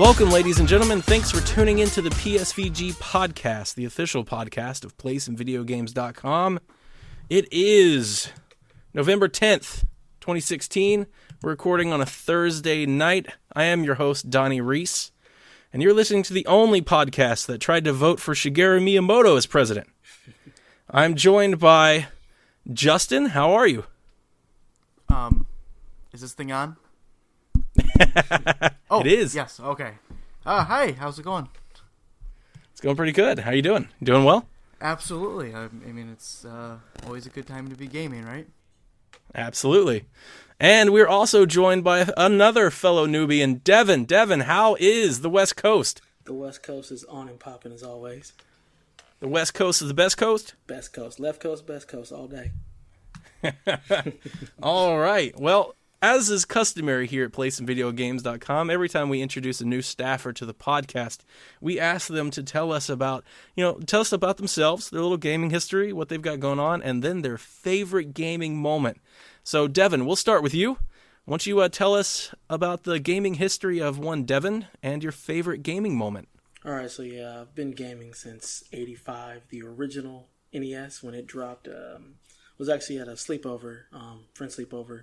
Welcome, ladies and gentlemen. Thanks for tuning into the PSVG podcast, the official podcast of PlaySandVideoGames.com. It is November 10th, 2016. We're recording on a Thursday night. I am your host, Donnie Reese, and you're listening to the only podcast that tried to vote for Shigeru Miyamoto as president. I'm joined by Justin. How are you? Is this thing on? It is. Yes, okay. Hi, how's it going? It's going pretty good. How you doing? You doing well? Absolutely. I mean, it's always a good time to be gaming, right? Absolutely. And we're also joined by another fellow Nubian, Devin. Devin, how is the West Coast? The West Coast is on and popping as always. The West Coast is the best coast? Best coast. Left coast, best coast, all day. All right. Well, as is customary here at PlaySandVideoGames.com, every time we introduce a new staffer to the podcast, we ask them to tell us about themselves, their little gaming history, what they've got going on, and then their favorite gaming moment. So, Devin, we'll start with you. Why don't you tell us about the gaming history of one Devin and your favorite gaming moment? All right, so yeah, I've been gaming since '85. The original NES, when it dropped, was actually at a sleepover, friend sleepover.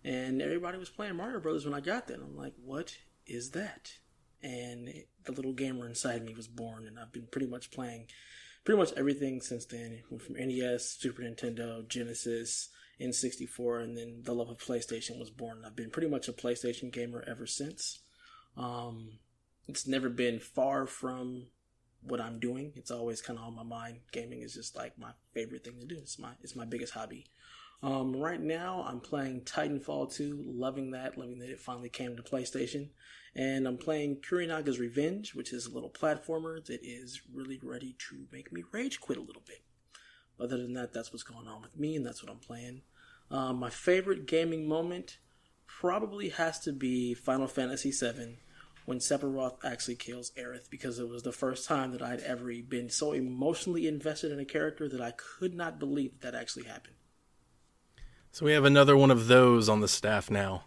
And everybody was playing Mario Brothers when I got there. And I'm like, what is that? And the little gamer inside me was born. And I've been pretty much playing pretty much everything since then. From NES, Super Nintendo, Genesis, N64, and then the love of PlayStation was born. I've been pretty much a PlayStation gamer ever since. It's never been far from what I'm doing. It's always kind of on my mind. Gaming is just like my favorite thing to do. It's my biggest hobby. Right now, I'm playing Titanfall 2, loving that it finally came to PlayStation. And I'm playing Kurinaga's Revenge, which is a little platformer that is really ready to make me rage quit a little bit. Other than that, that's what's going on with me, and that's what I'm playing. My favorite gaming moment probably has to be Final Fantasy VII, when Sephiroth actually kills Aerith, because it was the first time that I'd ever been so emotionally invested in a character that I could not believe that actually happened. So we have another one of those on the staff now.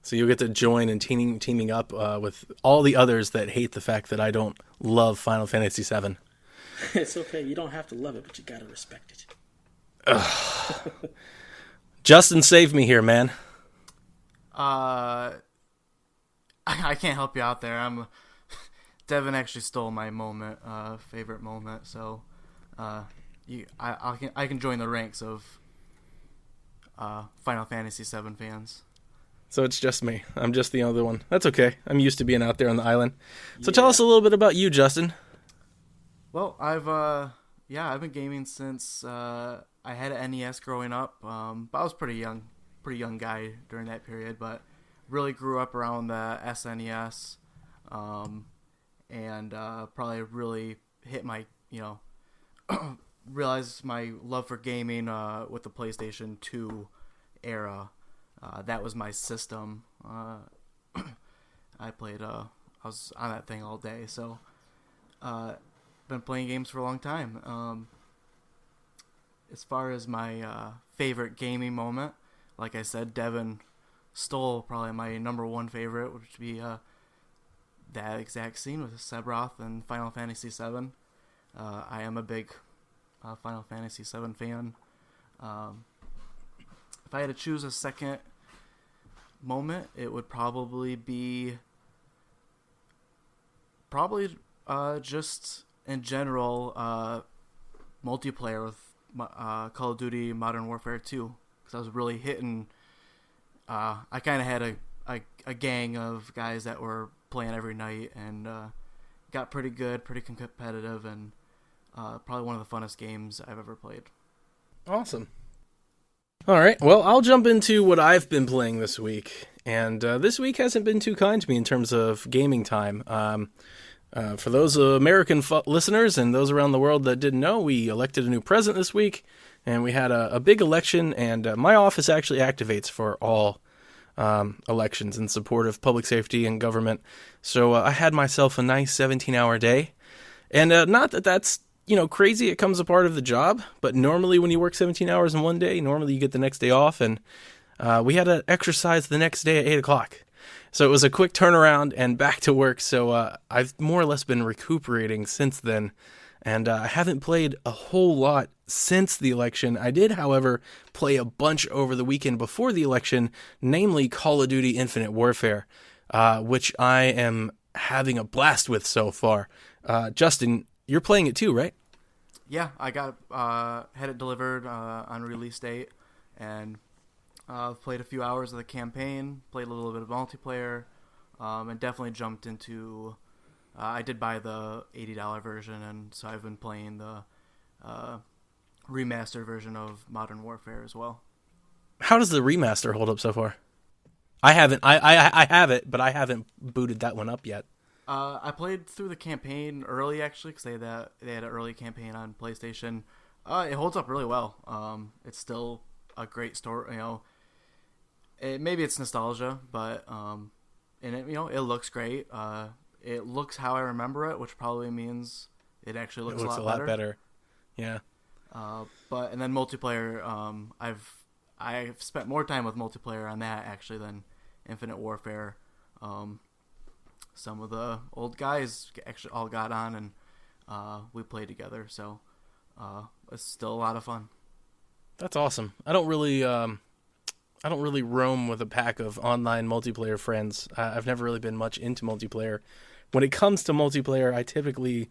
So you'll get to join and teaming up with all the others that hate the fact that I don't love Final Fantasy VII. It's okay. You don't have to love it, but you gotta respect it. Justin, save me here, man. I can't help you out there. Devin actually stole my favorite moment. So, I can join the ranks of Final Fantasy VII fans. So it's just me. I'm just the other one. That's okay. I'm used to being out there on the island. So Tell us a little bit about you, Justin. Well, I've been gaming since I had an NES growing up. But I was pretty young guy during that period, but really grew up around the SNES, and probably really hit my, realized my love for gaming with the PlayStation 2 era. That was my system. I was on that thing all day, so been playing games for a long time. As far as my favorite gaming moment, like I said, Devin stole probably my number one favorite, which would be that exact scene with Sephiroth and Final Fantasy VII. I am a big Final Fantasy VII fan. If I had to choose a second moment, it would probably be just in general multiplayer with Call of Duty Modern Warfare 2, because I was really hitting. I kind of had a gang of guys that were playing every night, and got pretty good, pretty competitive, and probably one of the funnest games I've ever played. Awesome. All right, well, I'll jump into what I've been playing this week, and this week hasn't been too kind to me in terms of gaming time. For those American listeners and those around the world that didn't know, we elected a new president this week, and we had a big election, and my office actually activates for all elections in support of public safety and government. So I had myself a nice 17-hour day, and not that that's crazy. It comes a part of the job, but normally when you work 17 hours in one day, normally you get the next day off, and we had an exercise the next day at 8 o'clock. So it was a quick turnaround and back to work. So I've more or less been recuperating since then. And I haven't played a whole lot since the election. I did, however, play a bunch over the weekend before the election, namely Call of Duty Infinite Warfare, which I am having a blast with so far. Justin, you're playing it too, right? Yeah, I got had it delivered on release date, and played a few hours of the campaign, played a little bit of multiplayer, and definitely jumped into... I did buy the $80 version, and so I've been playing the remastered version of Modern Warfare as well. How does the remaster hold up so far? I haven't. I have it, but I haven't booted that one up yet. I played through the campaign early, actually, because they had an early campaign on PlayStation. It holds up really well. It's still a great story. Maybe it's nostalgia, but and it looks great. It looks how I remember it, which probably means it actually looks a lot better. Yeah. And then multiplayer, I've spent more time with multiplayer on that actually than Infinite Warfare. Some of the old guys actually all got on, and we played together, so it's still a lot of fun. That's awesome. I don't really roam with a pack of online multiplayer friends. I've never really been much into multiplayer. When it comes to multiplayer, I typically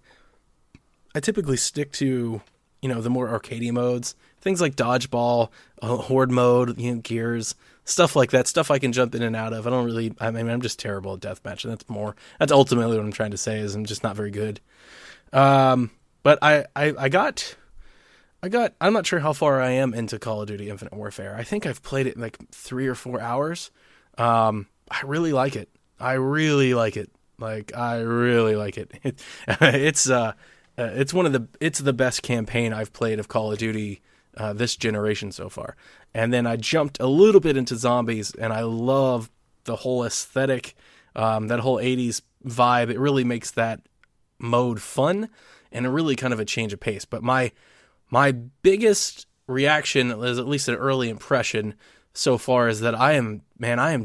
stick to, the more arcadey modes, things like dodgeball, horde mode, gears, stuff like that, stuff I can jump in and out of. I'm just terrible at deathmatch, and that's ultimately what I'm trying to say is I'm just not very good. But I got, I'm not sure how far I am into Call of Duty Infinite Warfare. I think I've played it in like 3 or 4 hours. I really like it. Like, I really like it. It's the best campaign I've played of Call of Duty this generation so far. And then I jumped a little bit into zombies, and I love the whole aesthetic, that whole 80s vibe. It really makes that mode fun and a really kind of a change of pace. But my biggest reaction, is at least an early impression so far, is that I am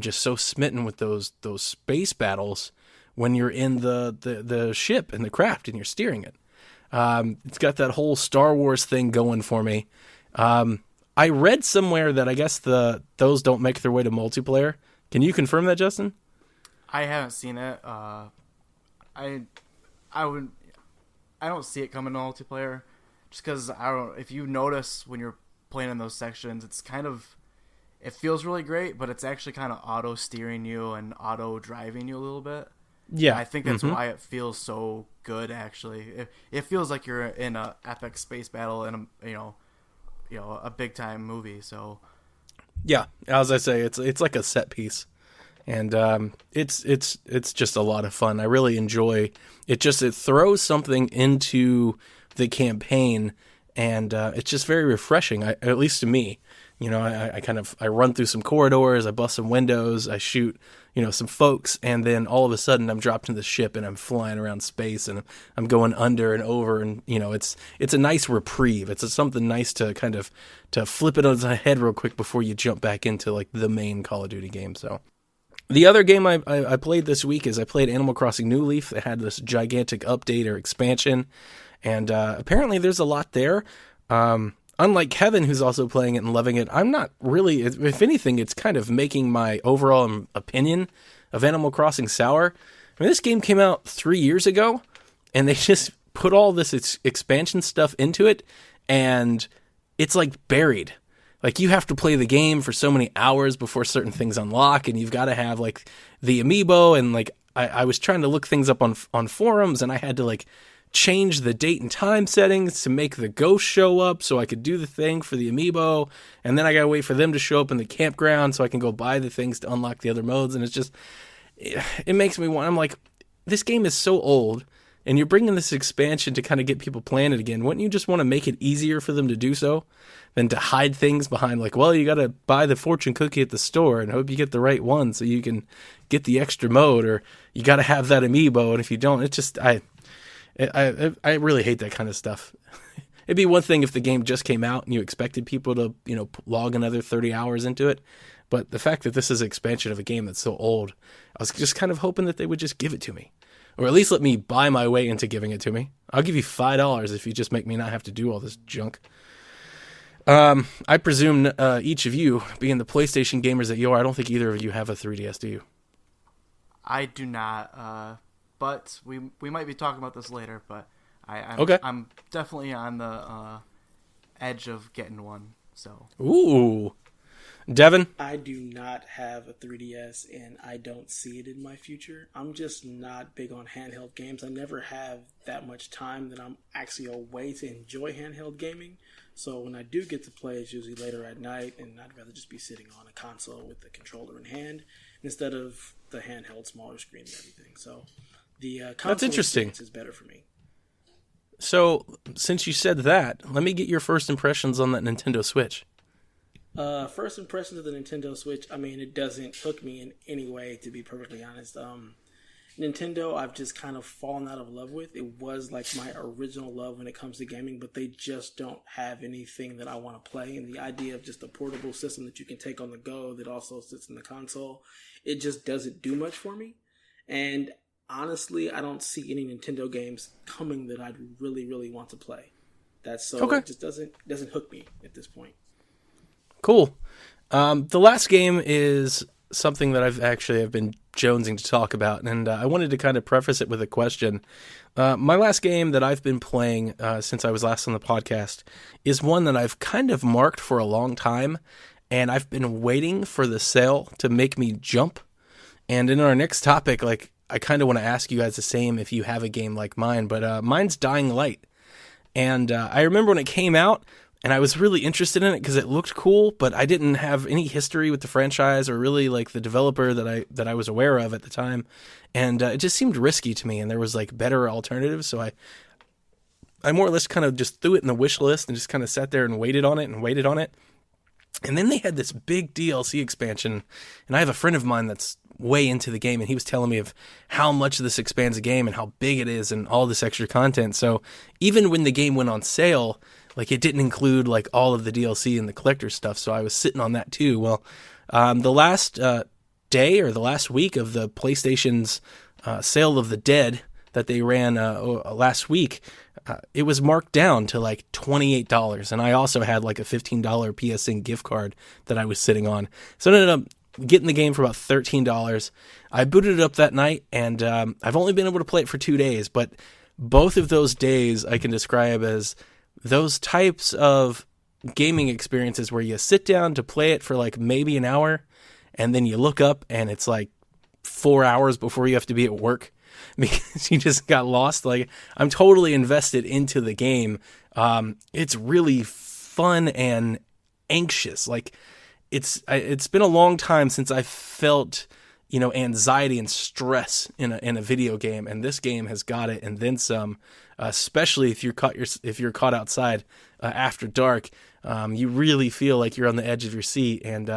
just so smitten with those space battles when you're in the ship and the craft and you're steering it. It's got that whole Star Wars thing going for me. I read somewhere that I guess those don't make their way to multiplayer. Can you confirm that, Justin? I haven't seen it. I don't see it coming to multiplayer, just because if you notice when you're playing in those sections, it feels really great, but it's actually kind of auto steering you and auto driving you a little bit. Yeah, and I think that's why it feels so good. Actually, it feels like you're in a epic space battle in a big time movie. So yeah, as I say, it's like a set piece, and it's just a lot of fun. I really enjoy it. It throws something into the campaign, and it's just very refreshing. At least to me. I run through some corridors, I bust some windows, I shoot, some folks, and then all of a sudden I'm dropped in the ship and I'm flying around space and I'm going under and over, and it's a nice reprieve. It's something nice to kind of to flip it on its head real quick before you jump back into like the main Call of Duty game. So the other game I played this week is I played Animal Crossing New Leaf. It had this gigantic update or expansion, and apparently there's a lot there. Unlike Kevin, who's also playing it and loving it, I'm not really, if anything, it's kind of making my overall opinion of Animal Crossing sour. I mean, this game came out 3 years ago, and they just put all this expansion stuff into it, and it's like buried. Like, you have to play the game for so many hours before certain things unlock, and you've got to have, like, the amiibo, and, like, I was trying to look things up on forums, and I had to, like, change the date and time settings to make the ghost show up so I could do the thing for the amiibo, and then I gotta wait for them to show up in the campground so I can go buy the things to unlock the other modes, and it makes me want, I'm like, this game is so old, and you're bringing this expansion to kind of get people playing it again. Wouldn't you just want to make it easier for them to do so than to hide things behind, like, well, you gotta buy the fortune cookie at the store and hope you get the right one so you can get the extra mode, or you gotta have that amiibo, and if you don't, it's just, I really hate that kind of stuff. It'd be one thing if the game just came out and you expected people to, log another 30 hours into it. But the fact that this is an expansion of a game that's so old, I was just kind of hoping that they would just give it to me. Or at least let me buy my way into giving it to me. I'll give you $5 if you just make me not have to do all this junk. I presume each of you, being the PlayStation gamers that you are, I don't think either of you have a 3DS, do you? I do not, but we might be talking about this later, but I'm definitely on the edge of getting one. So. Ooh. Devin? I do not have a 3DS, and I don't see it in my future. I'm just not big on handheld games. I never have that much time that I'm actually away to enjoy handheld gaming. So when I do get to play, it's usually later at night, and I'd rather just be sitting on a console with the controller in hand instead of the handheld smaller screen and everything. So the console That's interesting. experience is better for me. So since you said that, let me get your first impressions on that Nintendo Switch. First impressions of the Nintendo Switch, I mean, it doesn't hook me in any way, to be perfectly honest. Nintendo, I've just kind of fallen out of love with. It was like my original love when it comes to gaming, but they just don't have anything that I want to play. And the idea of just a portable system that you can take on the go that also sits in the console, it just doesn't do much for me. And honestly, I don't see any Nintendo games coming that I'd really, really want to play. It just doesn't hook me at this point. Cool. The last game is something that I've been jonesing to talk about, and I wanted to kind of preface it with a question. My last game that I've been playing since I was last on the podcast is one that I've kind of marked for a long time, and I've been waiting for the sale to make me jump. And in our next topic, I kind of want to ask you guys the same if you have a game like mine, but mine's Dying Light. And I remember when it came out, and I was really interested in it because it looked cool, but I didn't have any history with the franchise or really the developer that I was aware of at the time. And it just seemed risky to me, and there was better alternatives. So I more or less kind of just threw it in the wish list and just kind of sat there and waited on it. And then they had this big DLC expansion, and I have a friend of mine that's way into the game, and he was telling me of how much this expands the game and how big it is and all this extra content. So even when the game went on sale, it didn't include all of the DLC and the collector stuff. So I was sitting on that too. Well, the last day or the last week of the PlayStation's Sale of the Dead that they ran last week, it was marked down to $28. And I also had a $15 PSN gift card that I was sitting on. So I ended up getting the game for about $13. I booted it up that night, and I've only been able to play it for 2 days, but both of those days I can describe as those types of gaming experiences where you sit down to play it for maybe an hour, and then you look up and it's 4 hours before you have to be at work because you just got lost. I'm totally invested into the game. It's really fun and anxious. It's been a long time since I felt anxiety and stress in a video game, and this game has got it and then some. Especially if you're caught outside after dark, you really feel like you're on the edge of your seat, and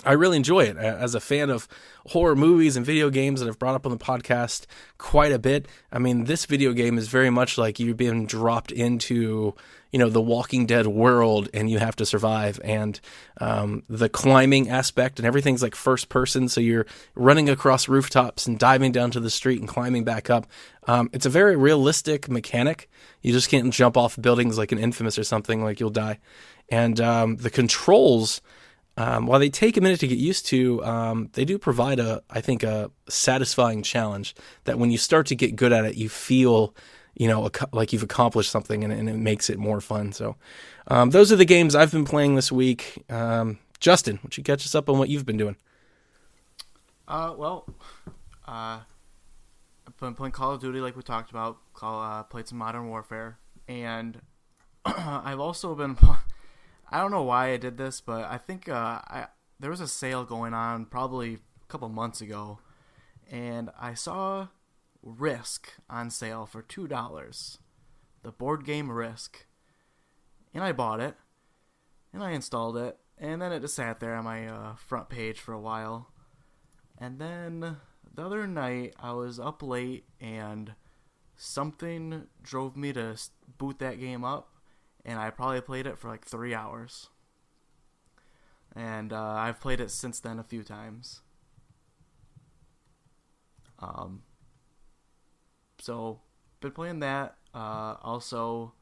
I really enjoy it. As a fan of horror movies and video games that I've brought up on the podcast quite a bit, I mean, this video game is very much like you're being dropped into, the Walking Dead world, and you have to survive. And the climbing aspect and everything's first person, so you're running across rooftops and diving down to the street and climbing back up. It's a very realistic mechanic. You just can't jump off buildings like in Infamous or something, you'll die. And the controls, while they take a minute to get used to, they do provide I think a satisfying challenge that when you start to get good at it, you feel, like you've accomplished something, and it makes it more fun. So those are the games I've been playing this week. Justin, why don't you catch us up on what you've been doing? I've been playing Call of Duty like we talked about, played some Modern Warfare, and I've also been... I don't know why I did this, but I think there was a sale going on probably a couple months ago, and I saw Risk on sale for $2, the board game Risk, and I bought it, and I installed it, and then it just sat there on my front page for a while, and then the other night I was up late, and something drove me to boot that game up, and I probably played it for like 3 hours. And I've played it since then a few times. So, been playing that. Also,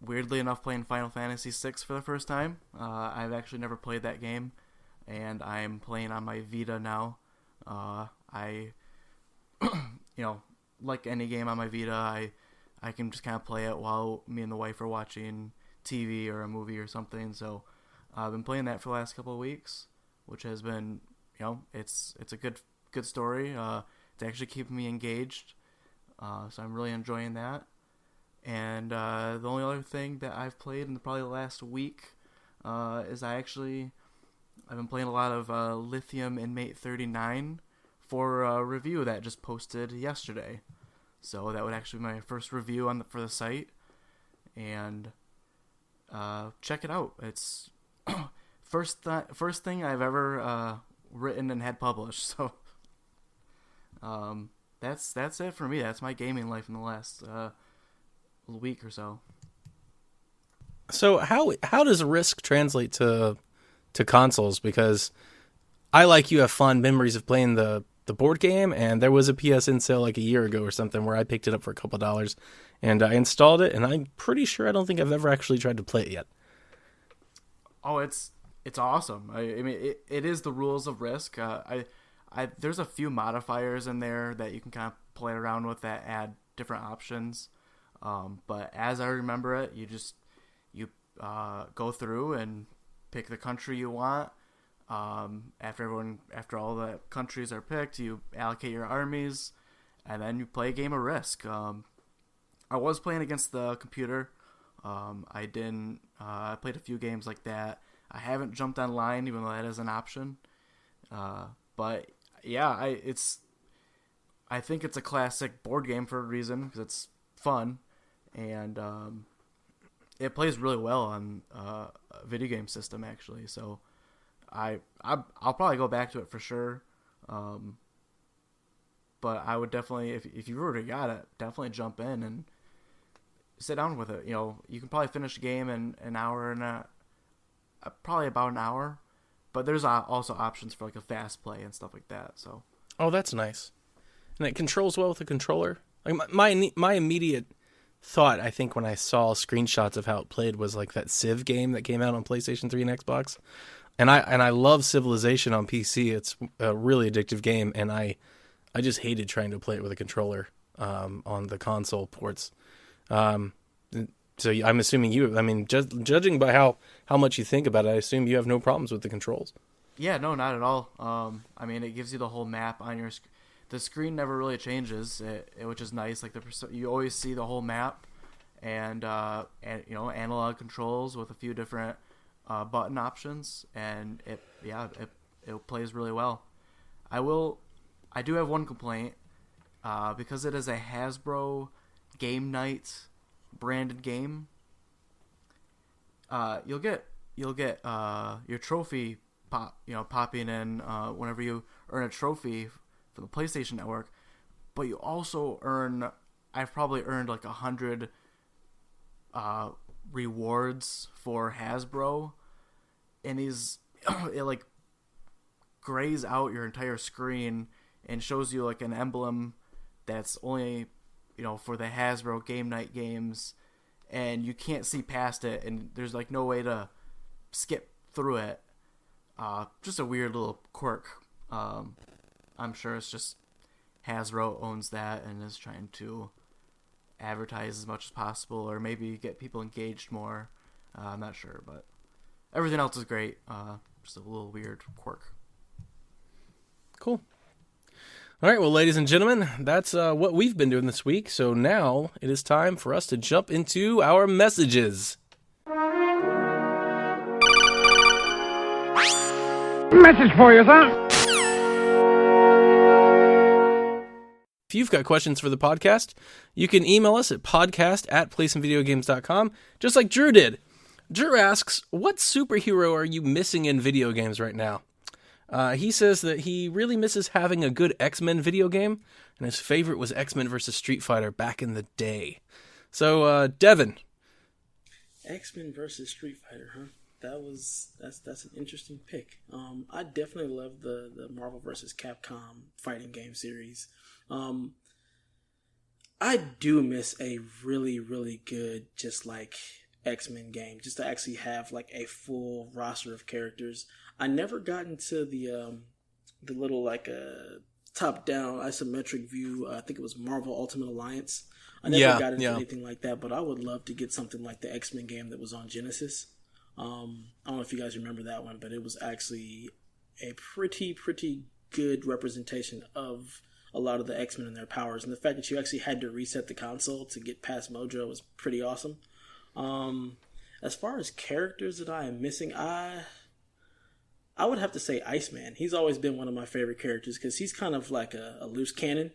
weirdly enough, playing Final Fantasy VI for the first time. I've actually never played that game, and I'm playing on my Vita now. I, like any game on my Vita, I can just kind of play it while me and the wife are watching TV or a movie or something. So I've been playing that for the last couple of weeks, which has been, it's a good story. It's actually keeping me engaged. So I'm really enjoying that. And the only other thing that I've played in probably the last week is I've been playing a lot of Lithium Inmate 39 for a review that just posted yesterday. So that would actually be my first review for the site. And check it out. It's first thing I've ever written and had published. So that's it for me. That's my gaming life in the last week or so. So how does Risk translate to consoles? Because I, like you, have fond memories of playing the board game, and there was a PSN sale like a year ago or something where I picked it up for a couple $, and I installed it, and I'm pretty sure I don't think I've ever actually tried to play it yet. Oh, it's awesome. I mean, it is the rules of Risk. There's a few modifiers in there that you can kind of play around with that add different options. But as I remember it, you go through and pick the country you want. After all the countries are picked, you allocate your armies, and then you play a game of Risk. I was playing against the computer. I played a few games like that. I haven't jumped online, even though that is an option. But yeah, I think it's a classic board game for a reason, because it's fun, and it plays really well on a video game system, actually. So I'll probably go back to it for sure. But I would definitely, if you've already got it, definitely jump in and sit down with it. You can probably finish the game in an hour and probably about an hour. But there's also options for like a fast play and stuff like that. So. Oh, that's nice. And it controls well with the controller. Like my immediate thought, I think, when I saw screenshots of how it played was like that Civ game that came out on PlayStation 3 and Xbox. And I love Civilization on PC. It's a really addictive game, and I just hated trying to play it with a controller on the console ports. So I'm assuming judging by how much you think about it, I assume you have no problems with the controls. Yeah, no, not at all. It gives you the whole map on your screen. The screen never really changes, which is nice. Like you always see the whole map, and analog controls with a few different button options, and it plays really well. I do have one complaint, because it is a Hasbro Game Night branded game. You'll get your trophy popping in whenever you earn a trophy for the PlayStation Network, but you also I've probably earned like 100 rewards for Hasbro, and it like grays out your entire screen and shows you like an emblem that's only for the Hasbro Game Night games, and you can't see past it, and there's like no way to skip through it. Just a weird little quirk. I'm sure it's just Hasbro owns that and is trying to advertise as much as possible, or maybe get people engaged more. I'm not sure, but everything else is great. Just a little weird quirk. Cool. All right, well, ladies and gentlemen, that's what we've been doing this week. So now it is time for us to jump into our messages. Message for you, sir. If you've got questions for the podcast, you can email us at podcast@playsomvideogames.com, just like Drew did. Drew asks, what superhero are you missing in video games right now? He says that he really misses having a good X-Men video game, and his favorite was X-Men vs. Street Fighter back in the day. So, Devin, X-Men versus Street Fighter, huh? That's an interesting pick. I definitely love the Marvel versus Capcom fighting game series. I do miss a really, really good, just like X-Men game, just to actually have like a full roster of characters. I never got into the little like top-down isometric view. I think it was Marvel Ultimate Alliance. I never got into anything like that, but I would love to get something like the X-Men game that was on Genesis. I don't know if you guys remember that one, but it was actually a pretty good representation of a lot of the X-Men and their powers. And the fact that you actually had to reset the console to get past Mojo was pretty awesome. As far as characters that I am missing, I would have to say Iceman. He's always been one of my favorite characters because he's kind of like a loose cannon.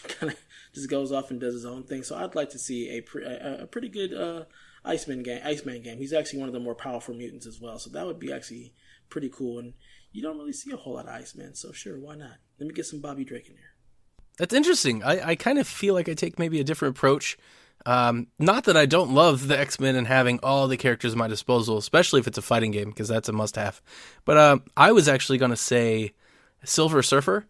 Kind of just goes off and does his own thing. So I'd like to see a pretty good Iceman game. He's actually one of the more powerful mutants as well. So that would be actually pretty cool. And you don't really see a whole lot of Iceman. So sure, why not? Let me get some Bobby Drake in there. That's interesting. I kind of feel like I take maybe a different approach. Not that I don't love the X-Men and having all the characters at my disposal, especially if it's a fighting game, because that's a must-have. But I was actually going to say Silver Surfer.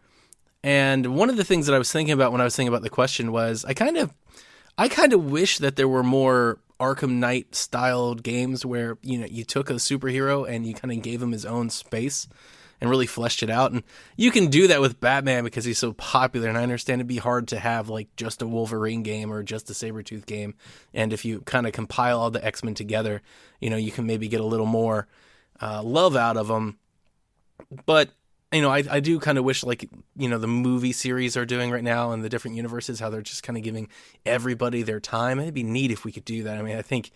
And one of the things that I was thinking about when I was thinking about the question was I kind of wish that there were more Arkham Knight styled games where, you know, you took a superhero and you kind of gave him his own space and really fleshed it out. And you can do that with Batman because he's so popular, and I understand it'd be hard to have like just a Wolverine game or just a Sabretooth game. And if you kind of compile all the X-Men together, you know, you can maybe get a little more love out of them. But you know, I do kind of wish, like, you know, the movie series are doing right now and the different universes, how they're just kind of giving everybody their time. It'd be neat if we could do that. I mean, I think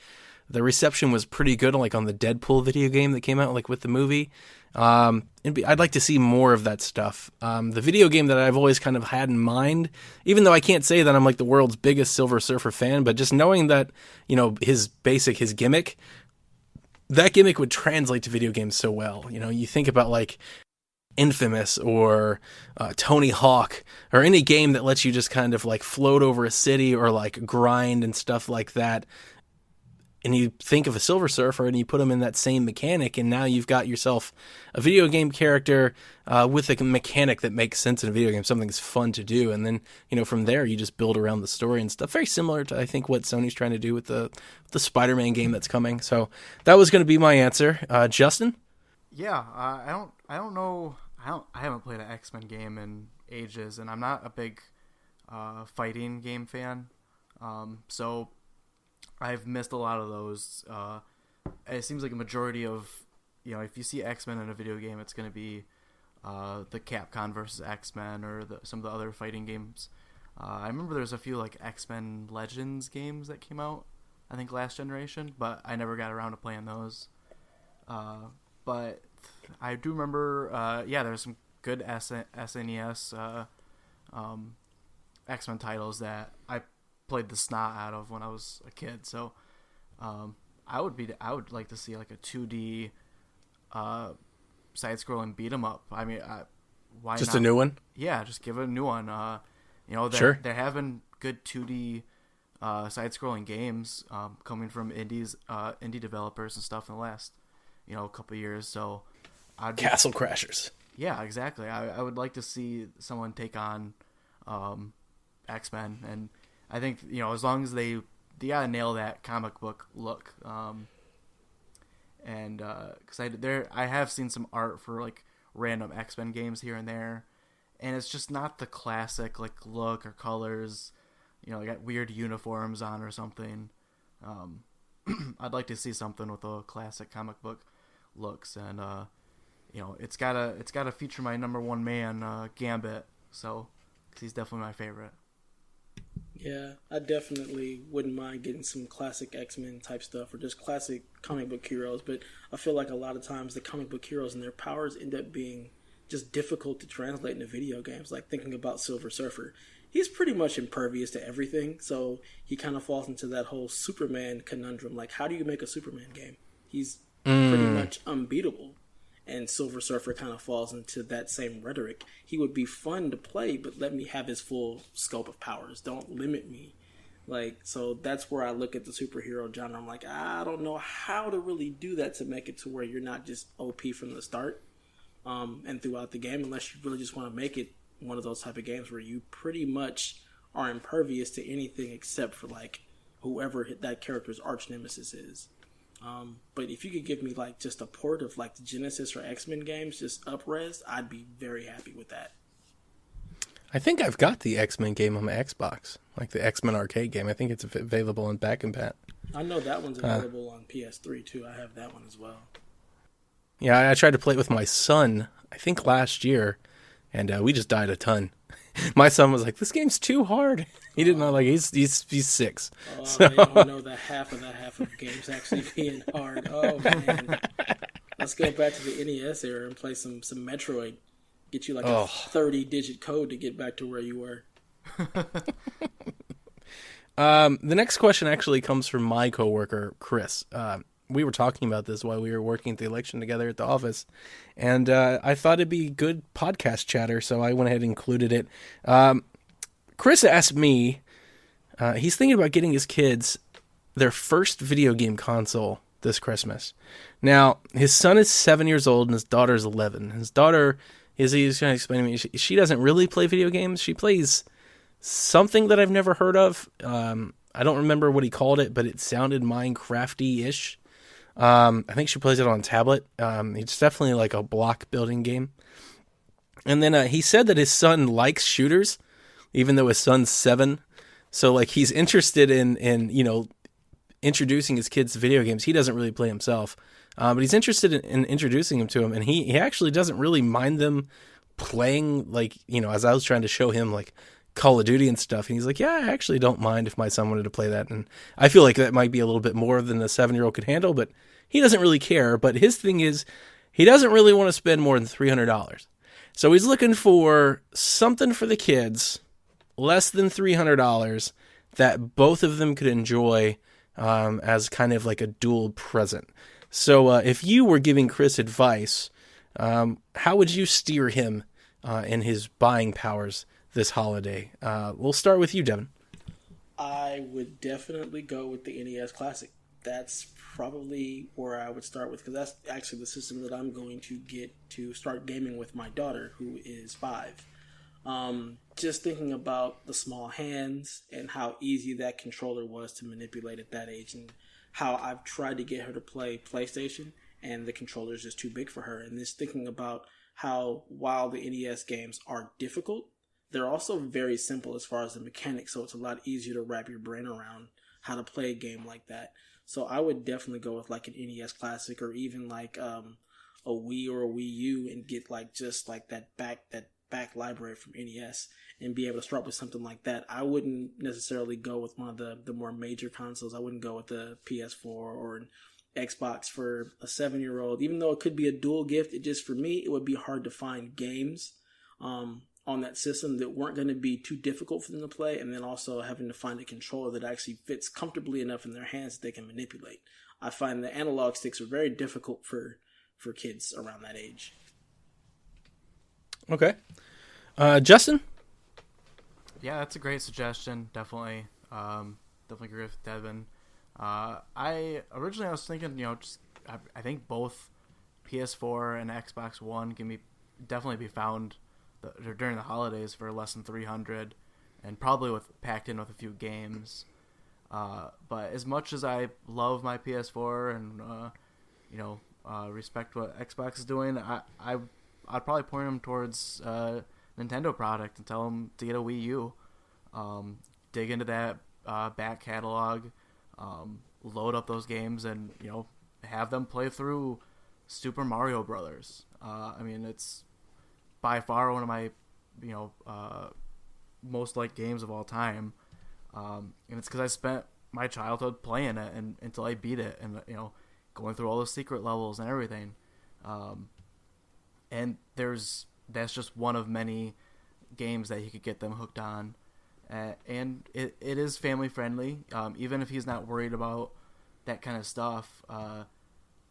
the reception was pretty good, like on the Deadpool video game that came out, like with the movie. I'd like to see more of that stuff. The video game that I've always kind of had in mind, even though I can't say that I'm like the world's biggest Silver Surfer fan, but just knowing that, you know, his gimmick, that gimmick would translate to video games so well. You know, you think about like Infamous or Tony Hawk or any game that lets you just kind of like float over a city or like grind and stuff like that. And you think of a Silver Surfer and you put him in that same mechanic, and now you've got yourself a video game character with a mechanic that makes sense in a video game, something that's fun to do. And then, you know, from there you just build around the story and stuff. Very similar to, I think, what Sony's trying to do with the Spider-Man game that's coming. So that was going to be my answer. Justin? Yeah, I don't know. I haven't played an X-Men game in ages, and I'm not a big fighting game fan. So I've missed a lot of those. It seems like a majority of, you know, if you see X-Men in a video game, it's going to be the Capcom versus X-Men or some of the other fighting games. I remember there's a few like X-Men Legends games that came out, I think last generation, but I never got around to playing those. But I do remember, there's some good SNES X-Men titles that I played the snot out of when I was a kid. So I would like to see like a 2D side-scrolling beat 'em up. I mean, why just not? A new one? Yeah, just give it a new one. You know, Sure. They're having good 2D side-scrolling games coming from indie developers and stuff in the last, you know, couple of years. So Castle Crashers. Yeah, exactly. I would like to see someone take on X-Men, and I think, you know, as long as they gotta nail that comic book look, and because I have seen some art for like random X-Men games here and there, and it's just not the classic like look or colors. You know, they got weird uniforms on or something. I'd like to see something with a classic comic book looks, and you know, it's gotta feature my number one man, Gambit. So, cause he's definitely my favorite. Yeah, I definitely wouldn't mind getting some classic X-Men type stuff or just classic comic book heroes, but I feel like a lot of times the comic book heroes and their powers end up being just difficult to translate into video games. Like thinking about Silver Surfer, he's pretty much impervious to everything, so he kind of falls into that whole Superman conundrum. Like, how do you make a Superman game? He's pretty much unbeatable. And Silver Surfer kind of falls into that same rhetoric. He would be fun to play, but let me have his full scope of powers. Don't limit me Like, so that's where I look at the superhero genre. I'm like, I don't know how to really do that to make it to where you're not just OP from the start and throughout the game, unless you really just want to make it one of those type of games where you pretty much are impervious to anything except for like whoever that character's arch nemesis is. But if you could give me like just a port of like the Genesis or X-Men games, just up-res, I'd be very happy with that. I think I've got the X-Men game on my Xbox, like the X-Men arcade game. I think it's available in Back and Pat. I know that one's available on PS3 too. I have that one as well. Yeah, I tried to play it with my son, I think last year, and we just died a ton. My son was like, "This game's too hard." He didn't know, like, he's 6. Oh, so. They don't know the half of games actually being hard. Oh man, let's go back to the NES era and play some Metroid. Get you like a 30-digit code to get back to where you were. The next question actually comes from my coworker, Chris. We were talking about this while we were working at the election together at the office, and I thought it'd be good podcast chatter, so I went ahead and included it. Chris asked me, he's thinking about getting his kids their first video game console this Christmas. Now, his son is 7 years old and his daughter's 11. His daughter, he's going to explain to me, she doesn't really play video games. She plays something that I've never heard of. I don't remember what he called it, but it sounded Minecrafty-ish. I think she plays it on tablet. It's definitely like a block building game. And then he said that his son likes shooters, even though his son's 7. So like he's interested in introducing his kids to video games. He doesn't really play himself, but he's interested in introducing them to him. And he actually doesn't really mind them playing, like, as I was trying to show him like Call of Duty and stuff. And he's like, yeah, I actually don't mind if my son wanted to play that. And I feel like that might be a little bit more than a 7-year-old could handle, but he doesn't really care. But his thing is, he doesn't really want to spend more than $300. So he's looking for something for the kids, less than $300, that both of them could enjoy as kind of like a dual present. So if you were giving Chris advice, how would you steer him in his buying powers this holiday? We'll start with you, Devin. I would definitely go with the NES Classic. That's probably where I would start with, because that's actually the system that I'm going to get to start gaming with my daughter, who is 5. Just thinking about the small hands and how easy that controller was to manipulate at that age, and how I've tried to get her to play PlayStation and the controller is just too big for her. And just thinking about how, while the NES games are difficult, they're also very simple as far as the mechanics, so it's a lot easier to wrap your brain around how to play a game like that. So I would definitely go with like an NES Classic, or even like a Wii or a Wii U, and get like just like that back library from NES and be able to start with something like that. I wouldn't necessarily go with one of the more major consoles. I wouldn't go with the PS4 or an Xbox for a 7-year-old, even though it could be a dual gift. It just, for me, it would be hard to find games on that system that weren't going to be too difficult for them to play, and then also having to find a controller that actually fits comfortably enough in their hands that they can manipulate. I find the analog sticks are very difficult for kids around that age. Okay. Justin? Yeah, that's a great suggestion. Definitely agree with Devin. I was thinking, I think both PS4 and Xbox One can definitely be found during the holidays for less than $300, and probably packed in with a few games. But as much as I love my PS4 and respect what Xbox is doing, I'd probably point them towards Nintendo product and tell them to get a Wii U. Dig into that back catalog, load up those games, and have them play through Super Mario Brothers. It's by far one of my most liked games of all time, and it's because I spent my childhood playing it and until I beat it, and going through all the secret levels and everything. And that's just one of many games that you could get them hooked on, and it is family friendly. Even if he's not worried about that kind of stuff,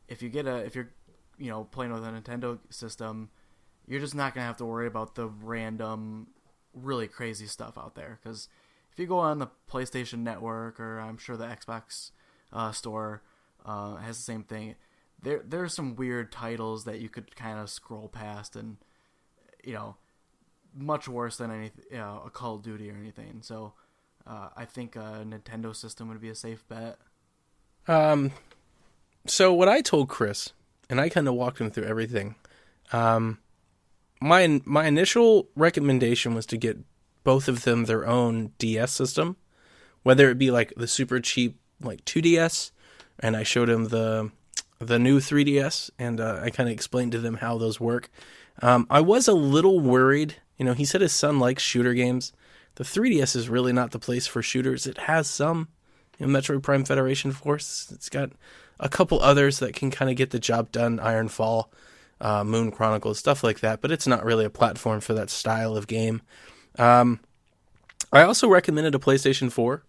if you're playing with a Nintendo system, you're just not gonna have to worry about the random, really crazy stuff out there. Because if you go on the PlayStation Network, or I'm sure the Xbox store has the same thing, there are some weird titles that you could kind of scroll past, and much worse than a Call of Duty or anything. So I think a Nintendo system would be a safe bet. So what I told Chris, and I kind of walked him through everything. My initial recommendation was to get both of them their own DS system, whether it be like the super cheap like 2DS, and I showed him the new 3DS, and I kind of explained to them how those work. I was a little worried. He said his son likes shooter games. The 3DS is really not the place for shooters. It has some, Metroid Prime Federation Force. It's got a couple others that can kind of get the job done, Ironfall, Moon Chronicles, stuff like that, but it's not really a platform for that style of game. I also recommended a PlayStation 4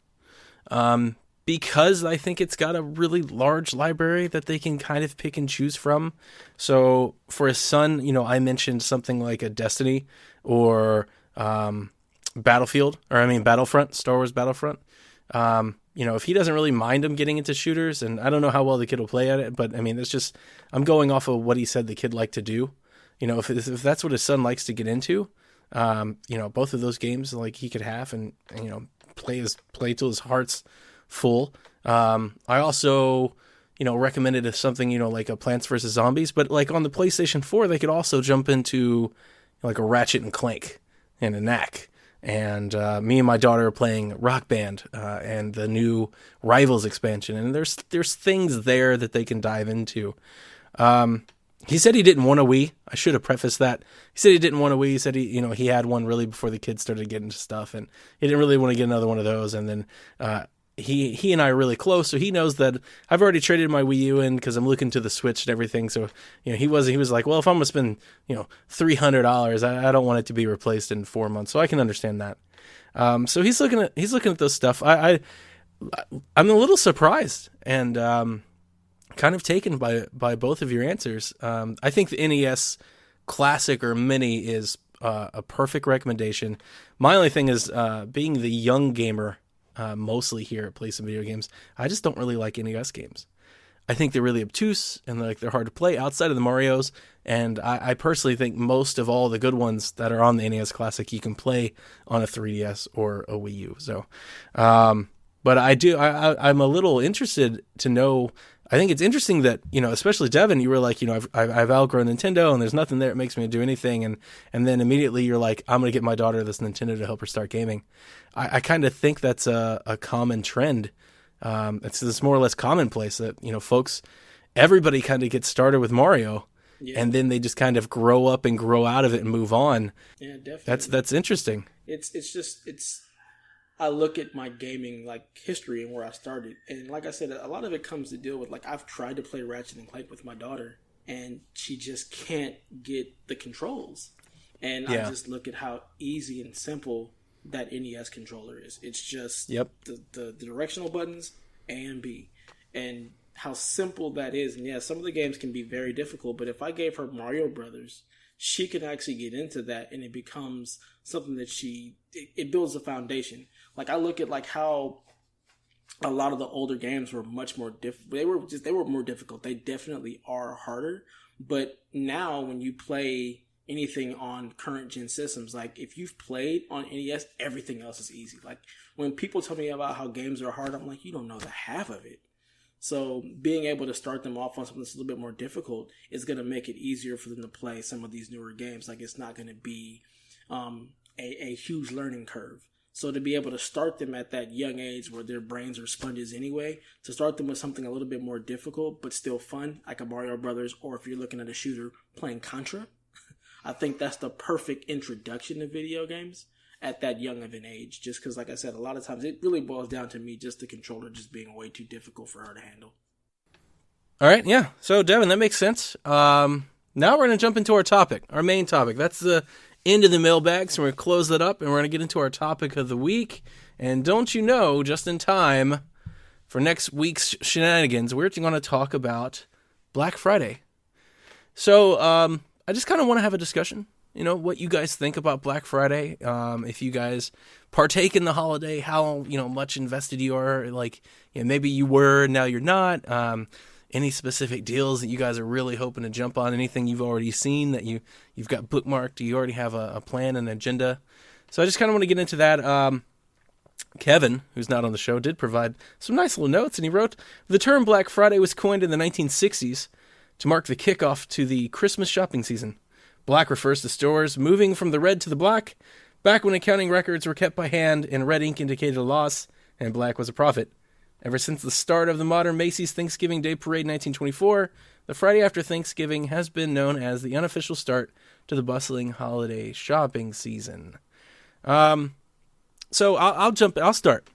because I think it's got a really large library that they can kind of pick and choose from. So for his son, I mentioned something like a Destiny or Battlefront, Star Wars Battlefront. If he doesn't really mind him getting into shooters, and I don't know how well the kid will play at it, but it's just, I'm going off of what he said the kid liked to do. If that's what his son likes to get into, both of those games like he could have and play till his heart's full. I also, recommended something, like a Plants vs. Zombies, but like on the PlayStation 4, they could also jump into like a Ratchet and Clank and a Knack. And me and my daughter are playing Rock Band and the new Rivals expansion, and there's things there that they can dive into. He said he didn't want a Wii. I should have prefaced that. He said he didn't want a Wii. He said he had one really before the kids started getting into stuff, and he didn't really want to get another one of those. And then he and I are really close, so he knows that I've already traded my Wii U in because I'm looking to the Switch and everything. So he was like, well, if I'm gonna spend $300, I don't want it to be replaced in 4 months. So I can understand that. So he's looking at those stuff. I'm a little surprised and kind of taken by both of your answers. I think the NES Classic or Mini is a perfect recommendation. My only thing is being the young gamer. Mostly here at Play Some Video Games, I just don't really like NES games. I think they're really obtuse and they're hard to play outside of the Marios, and I personally think most of all the good ones that are on the NES Classic you can play on a 3DS or a Wii U. So, but I'm a little interested to know. I think it's interesting that, especially Devin, you were like, I've outgrown Nintendo and there's nothing there that makes me do anything. And then immediately you're like, I'm going to get my daughter this Nintendo to help her start gaming. I kind of think that's a common trend. It's more or less commonplace that, everybody kind of gets started with Mario and then they just kind of grow up and grow out of it and move on. Yeah, definitely. That's interesting. I look at my gaming history and where I started, and like I said, a lot of it comes to deal with I've tried to play Ratchet and Clank with my daughter, and she just can't get the controls. And I just look at how easy and simple that NES controller is. It's just the directional buttons A and B, and how simple that is. And some of the games can be very difficult, but if I gave her Mario Brothers, she can actually get into that, and it becomes something that it builds a foundation. I look at how a lot of the older games were much more they were more difficult. They definitely are harder, but now when you play anything on current gen systems, if you've played on NES, everything else is easy. When people tell me about how games are hard, I'm like, you don't know the half of it. So being able to start them off on something that's a little bit more difficult is going to make it easier for them to play some of these newer games. It's not going to be a huge learning curve. So to be able to start them at that young age where their brains are sponges anyway, to start them with something a little bit more difficult but still fun, like a Mario Brothers, or if you're looking at a shooter playing Contra, I think that's the perfect introduction to video games at that young of an age. Just because, like I said, a lot of times it really boils down to me just the controller just being way too difficult for her to handle. All right, yeah. So, Devin, that makes sense. Now we're going to jump into our main topic. That's the end of the mailbag, so we're going to close that up, and we're going to get into our topic of the week. And don't you know, just in time for next week's shenanigans, we're going to talk about Black Friday. So, I just kind of want to have a discussion, what you guys think about Black Friday. If you guys partake in the holiday, how, much invested you are. Like, maybe you were, now you're not. Any specific deals that you guys are really hoping to jump on? Anything you've already seen that you've got bookmarked? Do you already have a plan and agenda? So I just kind of want to get into that. Kevin, who's not on the show, did provide some nice little notes, and he wrote, "The term Black Friday was coined in the 1960s to mark the kickoff to the Christmas shopping season. Black refers to stores moving from the red to the black, back when accounting records were kept by hand and red ink indicated a loss and black was a profit. Ever since the start of the modern Macy's Thanksgiving Day Parade in 1924, the Friday after Thanksgiving has been known as the unofficial start to the bustling holiday shopping season." So I'll start.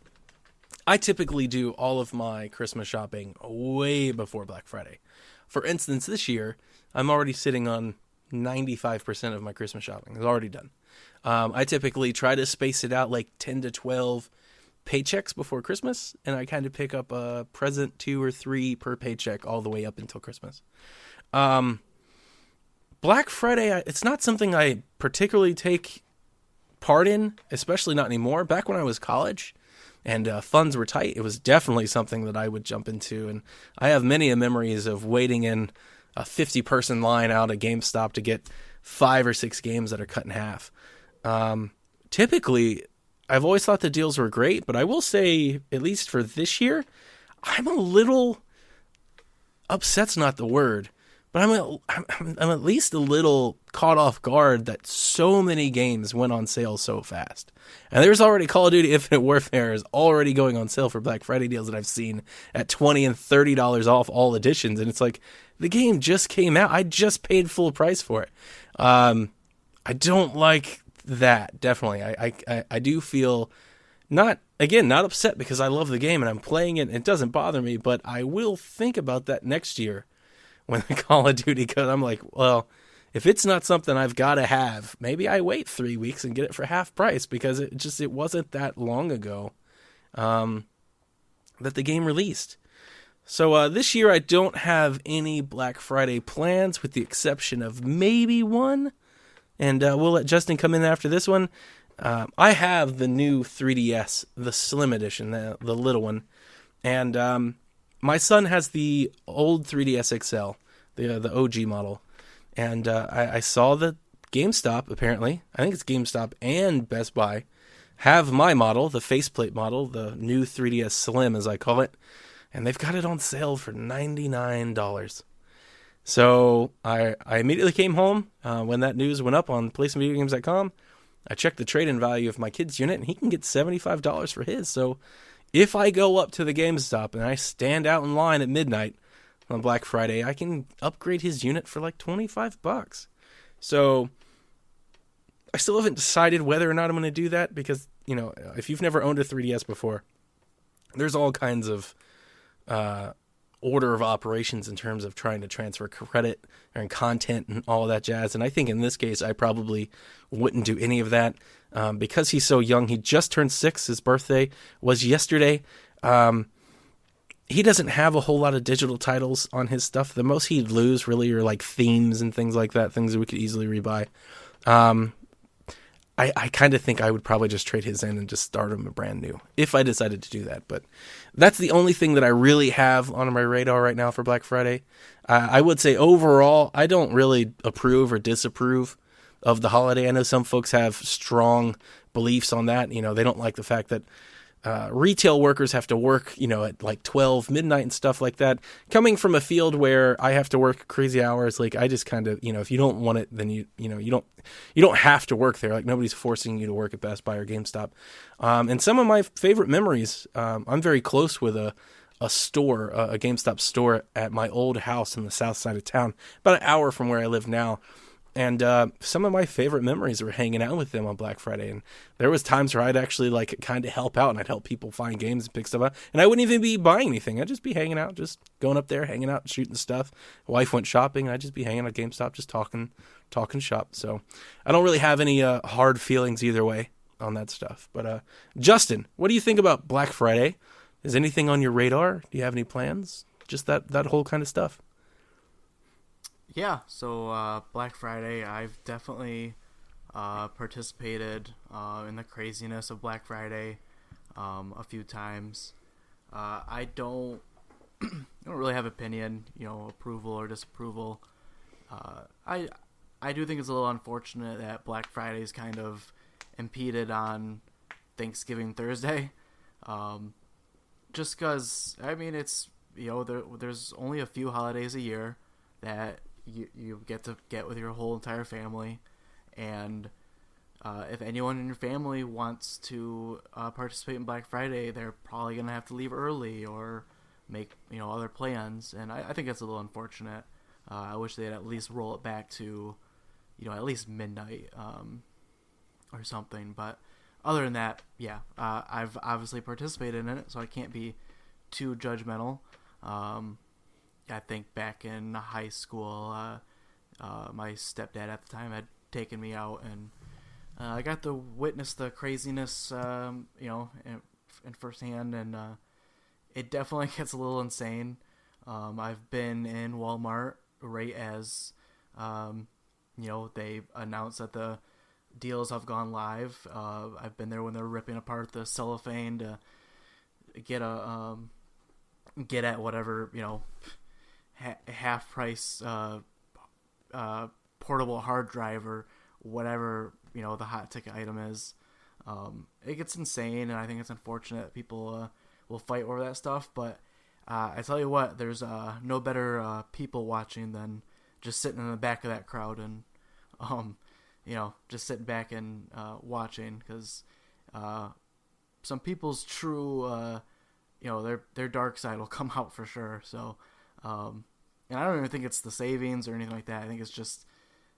I typically do all of my Christmas shopping way before Black Friday. For instance, this year, I'm already sitting on 95% of my Christmas shopping. It's already done. I typically try to space it out like 10 to 12 paychecks before Christmas, and I kind of pick up a present 2 or 3 per paycheck all the way up until Christmas. Black Friday, it's not something I particularly take part in, especially not anymore. Back when I was college and funds were tight, it was definitely something that I would jump into, and I have many memories of waiting in a 50-person line out at GameStop to get 5 or 6 games that are cut in half. Typically, I've always thought the deals were great, but I will say, at least for this year, I'm a little upset's not the word, but I'm at least a little caught off guard that so many games went on sale so fast. And there's already Call of Duty Infinite Warfare is already going on sale for Black Friday deals that I've seen at $20 and $30 off all editions. And it's like, the game just came out. I just paid full price for it. I don't like that, definitely. I do feel not upset because I love the game and I'm playing it and it doesn't bother me, but I will think about that next year when the Call of Duty goes. I'm like, well, if it's not something I've got to have, maybe I wait 3 weeks and get it for half price, because it wasn't that long ago that the game released. So this year I don't have any Black Friday plans, with the exception of maybe one, and we'll let Justin come in after this one. I have the new 3DS, the Slim Edition, the little one, and my son has the old 3DS XL, the OG model, and I saw that GameStop, apparently, I think it's GameStop and Best Buy, have my model, the faceplate model, the new 3DS Slim as I call it, and they've got it on sale for $99. So I immediately came home when that news went up on PlayStationVideoGames.com. I checked the trade-in value of my kid's unit, and he can get $75 for his. So if I go up to the GameStop and I stand out in line at midnight on Black Friday, I can upgrade his unit for like $25. So I still haven't decided whether or not I'm going to do that, because, if you've never owned a 3DS before, there's all kinds of order of operations in terms of trying to transfer credit and content and all of that jazz. And I think in this case, I probably wouldn't do any of that because he's so young. He just turned 6. His birthday was yesterday. He doesn't have a whole lot of digital titles on his stuff. The most he'd lose really are like themes and things like that, things that we could easily rebuy. I kind of think I would probably just trade his in and just start him a brand new if I decided to do that. But that's the only thing that I really have on my radar right now for Black Friday. I would say overall, I don't really approve or disapprove of the holiday. I know some folks have strong beliefs on that. They don't like the fact that retail workers have to work, at like 12 midnight and stuff like that. Coming from a field where I have to work crazy hours, like I just kind of, if you don't want it, then you don't have to work there. Like nobody's forcing you to work at Best Buy or GameStop. And some of my favorite memories, I'm very close with a store, a GameStop store at my old house in the south side of town, about an hour from where I live now. And some of my favorite memories were hanging out with them on Black Friday. And there was times where I'd actually like kind of help out, and I'd help people find games and pick stuff up. And I wouldn't even be buying anything. I'd just be hanging out, just going up there, hanging out, shooting stuff. Wife went shopping, and I'd just be hanging at GameStop, just talking shop. So I don't really have any hard feelings either way on that stuff. But Justin, what do you think about Black Friday? Is anything on your radar? Do you have any plans? Just that whole kind of stuff. Yeah, so Black Friday, I've definitely participated in the craziness of Black Friday a few times. I don't really have opinion, approval or disapproval. I do think it's a little unfortunate that Black Friday is kind of impeded on Thanksgiving Thursday. Just because, it's, there's only a few holidays a year that you get to get with your whole entire family. And if anyone in your family wants to participate in Black Friday, they're probably going to have to leave early or make, other plans. And I think that's a little unfortunate. I wish they'd at least roll it back to, at least midnight or something. But other than that, yeah, I've obviously participated in it, so I can't be too judgmental. I think back in high school, my stepdad at the time had taken me out, and I got to witness the craziness, in firsthand, and it definitely gets a little insane. I've been in Walmart right as, they announced that the deals have gone live. I've been there when they're ripping apart the cellophane to get at whatever, half price portable hard drive or whatever, the hot ticket item is. It gets insane, and I think it's unfortunate that people will fight over that stuff, but I tell you what, there's no better people watching than just sitting in the back of that crowd and just sitting back and watching, because some people's true their dark side will come out for sure. So and I don't even think it's the savings or anything like that. I think it's just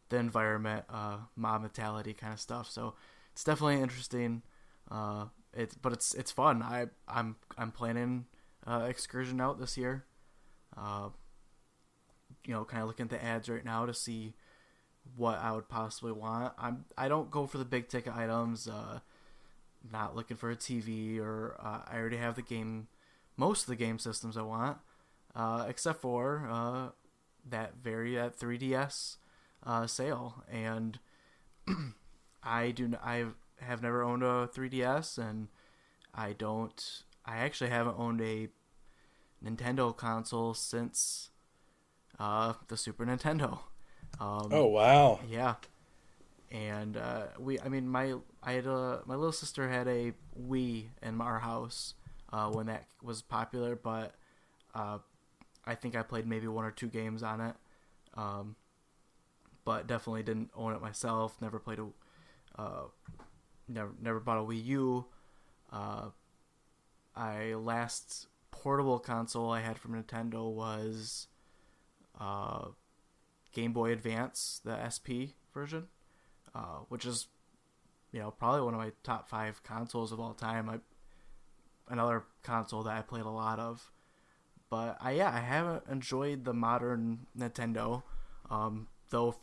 the environment, mob mentality kind of stuff. So it's definitely interesting. It's fun. I'm planning excursion out this year. Kind of looking at the ads right now to see what I would possibly want. I don't go for the big ticket items. Not looking for a TV, or I already have most of the game systems I want, except for that 3DS sale. And I have never owned a 3DS, and I actually haven't owned a Nintendo console since the Super Nintendo. Oh wow! Yeah, and my little sister had a Wii in our house when that was popular, but I think I played maybe 1 or 2 games on it, but definitely didn't own it myself. Never played never bought a Wii U. Last portable console I had from Nintendo was Game Boy Advance, the SP version, which is probably one of my top 5 consoles of all time. Another console that I played a lot of, but I haven't enjoyed the modern Nintendo, though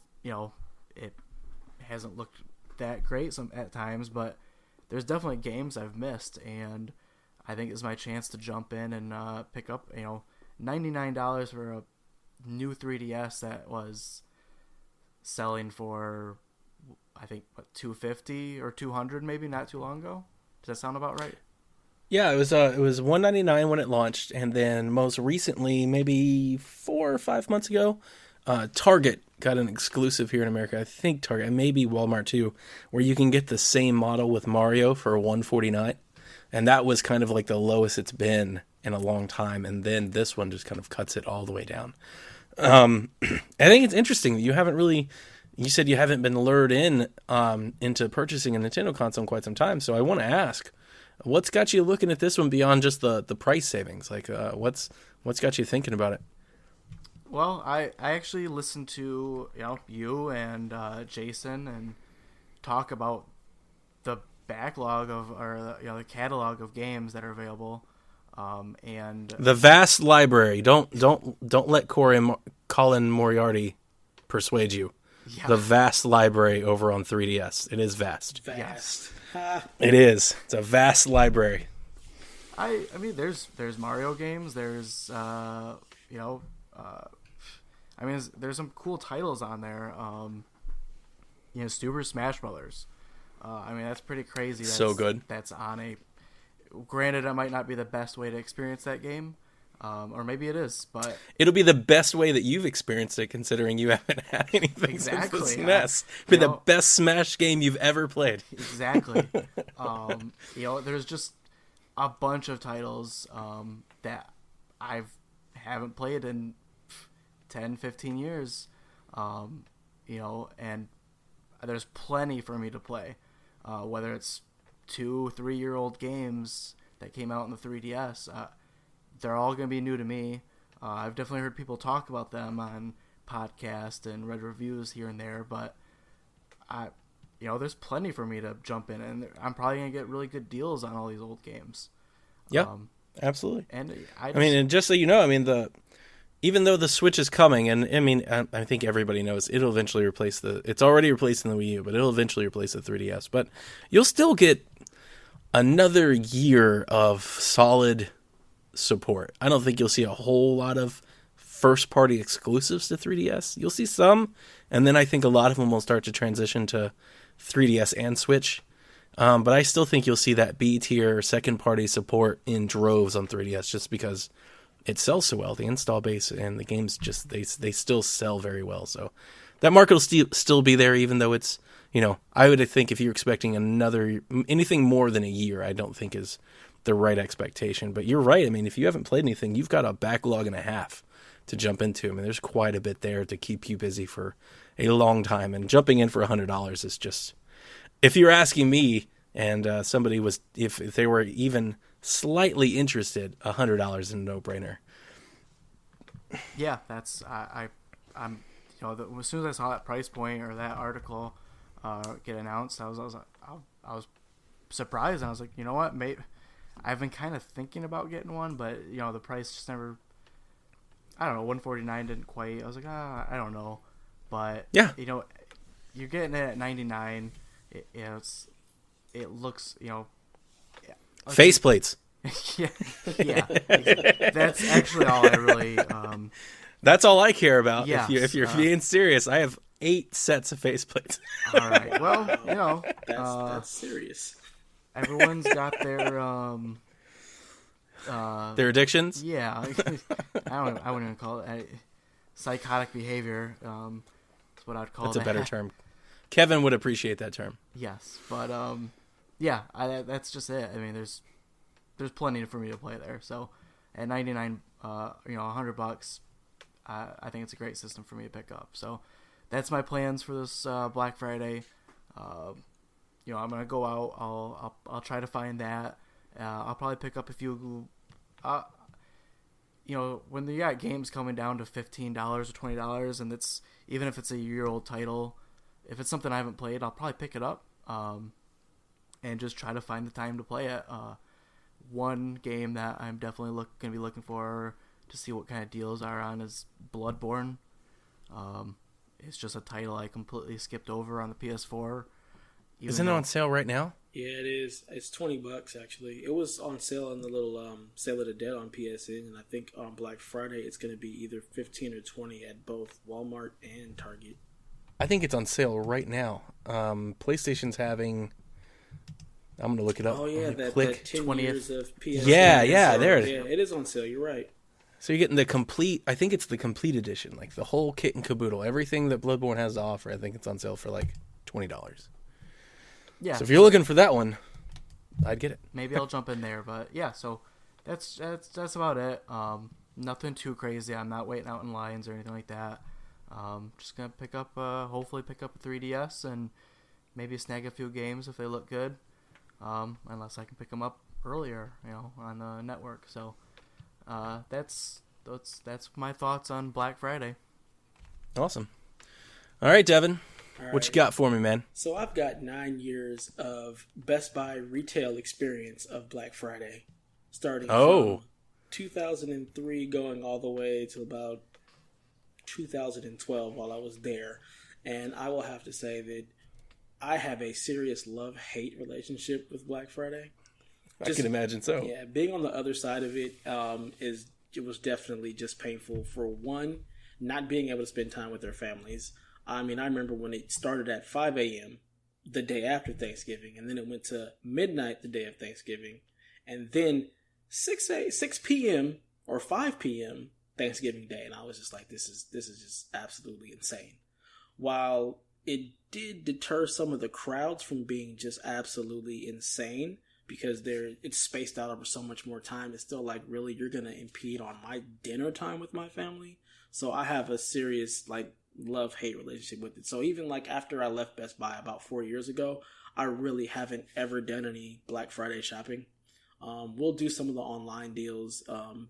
it hasn't looked that great at times, but there's definitely games I've missed, and I think it's my chance to jump in and pick up $99 for a new 3DS that was selling for, I think, $250 or $200 maybe not too long ago. Does that sound about right? Yeah, it was $199 when it launched, and then most recently, maybe 4 or 5 months ago, Target got an exclusive here in America. I think Target, and maybe Walmart too, where you can get the same model with Mario for $149, and that was kind of like the lowest it's been in a long time. And then this one just kind of cuts it all the way down. I think it's interesting that you haven't really. You said you haven't been lured into purchasing a Nintendo console in quite some time. So I want to ask, what's got you looking at this one beyond just the price savings? Like, what's got you thinking about it? Well, I actually listened to you and Jason and talk about the backlog the catalog of games that are available, and the vast library. Don't let Colin Moriarty persuade you. Yeah. The vast library over on 3DS. It is vast. Vast. Yes. It is. It's a vast library. I mean, there's Mario games. There's there's some cool titles on there. Super Smash Brothers. I mean, that's pretty crazy. So good. That's on a. Granted, it might not be the best way to experience that game, or maybe it is, but it'll be the best way that you've experienced it, considering you haven't had anything exactly. since the SNES. It'll be the best Smash game you've ever played. Exactly. There's just a bunch of titles that I haven't played in 10, 15 years, and there's plenty for me to play, whether it's 2-3-year-old games that came out in the 3DS. They're all going to be new to me. I've definitely heard people talk about them on podcasts and read reviews here and there, but there's plenty for me to jump in, and I'm probably going to get really good deals on all these old games. Yeah, absolutely. And and just so you know, even though the Switch is coming, and I think everybody knows it'll eventually replace it's already replacing the Wii U, but it'll eventually replace the 3DS. But you'll still get another year of solid support. I don't think you'll see a whole lot of first-party exclusives to 3DS. You'll see some, and then I think a lot of them will start to transition to 3DS and Switch. But I still think you'll see that B-tier second-party support in droves on 3DS just because it sells so well. The install base and the games just they still sell very well. So that market will still be there, even though it's, I would think if you're expecting anything more than a year, I don't think is the right expectation. But you're right. If you haven't played anything, you've got a backlog and a half to jump into. There's quite a bit there to keep you busy for a long time. And jumping in for $100 is just, if you're asking me, and somebody was, if they were even slightly interested, $100 is a no-brainer. Yeah, that's I'm as soon as I saw that price point or that article get announced, I was surprised, and I was like, you know what, I've been kind of thinking about getting one, but the price just never. I don't know, $149 didn't quite. I was like, I don't know, but yeah, you're getting it at $99. It looks, faceplates. yeah. That's actually all I really. That's all I care about. Yes, if you're being serious, I have 8 sets of faceplates. All right. Well, that's serious. Everyone's got their addictions. Yeah, I wouldn't even call it psychotic behavior. That's what I'd call it. That's a better term. Kevin would appreciate that term. Yes, but yeah, that's just it. There's plenty for me to play there. So at $99, $100, I think it's a great system for me to pick up. So that's my plans for this Black Friday. I'm gonna go out. I'll try to find that. I'll probably pick up a few. When you got games coming down to $15 or $20, and it's even if it's a year-old title, if it's something I haven't played, I'll probably pick it up. And just try to find the time to play it. One game that I'm definitely going to be looking for to see what kind of deals are on is Blood-Borne. It's just a title I completely skipped over on the PS4. Isn't it on sale right now? Yeah, it is. It's $20 actually. It was on sale in the little Sale of the Dead on PSN, and I think on Black Friday it's going to be either 15 or 20 at both Walmart and Target. I think it's on sale right now. PlayStation's having. I'm going to look it up. Oh, yeah, that 10 20th. years of PS. Yeah, there it is. Yeah, it is on sale. You're right. So you're getting the complete, I think it's the complete edition, like the whole kit and caboodle. Everything that Blood-Borne has to offer, I think it's on sale for like $20. Yeah. So if you're looking for that one, I'd get it. Maybe I'll jump in there, but yeah, so that's about it. Nothing too crazy. I'm not waiting out in lines or anything like that. Just going to hopefully pick up a 3DS and maybe snag a few games if they look good. Unless I can pick them up earlier, on the network. So that's my thoughts on Black Friday. Awesome. All right, Devin, what you got for me, man? So I've got 9 years of Best Buy retail experience of Black Friday, starting from 2003 going all the way to about 2012 while I was there. And I will have to say that I have a serious love-hate relationship with Black Friday. I can imagine so. Yeah, being on the other side of it it was definitely just painful. For one, not being able to spend time with their families. I mean, I remember when it started at 5 a.m. the day after Thanksgiving, and then it went to midnight the day of Thanksgiving, and then 6 p.m. or 5 p.m. Thanksgiving Day, and I was just like, this is just absolutely insane. While it did deter some of the crowds from being just absolutely insane, because it's spaced out over so much more time, it's still like, really, you're gonna impede on my dinner time with my family? So I have a serious like love-hate relationship with it. So even like after I left Best Buy about 4 years ago, I really haven't ever done any Black Friday shopping. We'll do some of the online deals,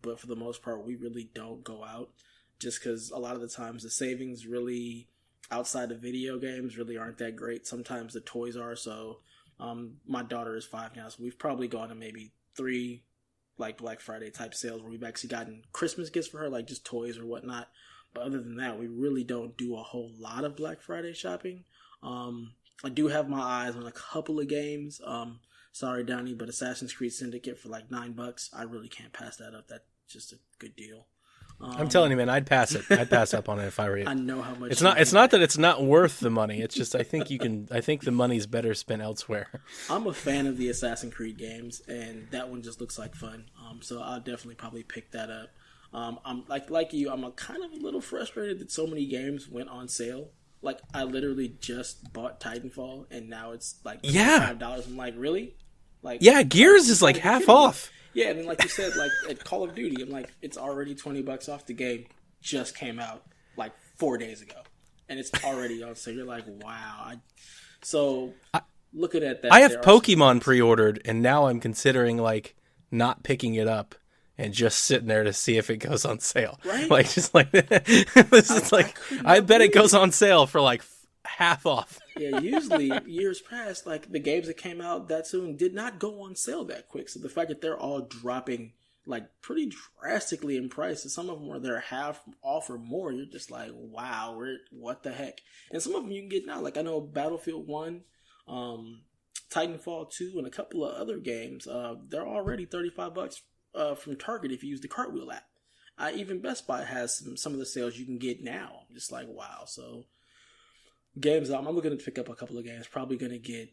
but for the most part, we really don't go out, just because a lot of the times the savings really outside of video games really aren't that great. Sometimes the toys are. So my daughter is 5 now, so we've probably gone to maybe 3 like Black Friday type sales where we've actually gotten Christmas gifts for her, like just toys or whatnot. But other than that, we really don't do a whole lot of Black Friday shopping. I do have my eyes on a couple of games. Sorry, Donnie, but Assassin's Creed Syndicate for like $9, I really can't pass that up. That's just a good deal. I'm telling you, man, I'd pass it. I'd pass up on it if I were you. I know how much. It's not that it's not worth the money. It's just I think the money's better spent elsewhere. I'm a fan of the Assassin's Creed games, and that one just looks like fun. So I'll definitely probably pick that up. I'm like you. I'm kind of a little frustrated that so many games went on sale. Like, I literally just bought Titanfall, and now it's like $5. I'm like, really? Like, yeah, Gears is like half off. Yeah, and then like you said, like at Call of Duty, I'm like, it's already $20 off. The game just came out like 4 days ago, and it's already on sale. You're like, wow. Looking at that, I have Pokemon pre-ordered, and now I'm considering like not picking it up and just sitting there to see if it goes on sale. Right? Like, just like this is like, I bet it goes on sale for like half off. Yeah, usually years past, like the games that came out that soon did not go on sale that quick. So the fact that they're all dropping like pretty drastically in price, and some of them where they're half off or more, you're just like, wow, what the heck? And some of them you can get now. Like I know Battlefield 1, Titanfall 2, and a couple of other games. They're already $35 from Target if you use the Cartwheel app. Even Best Buy has some of the sales you can get now. I'm just like, wow. So games, I'm looking to pick up a couple of games. Probably going to get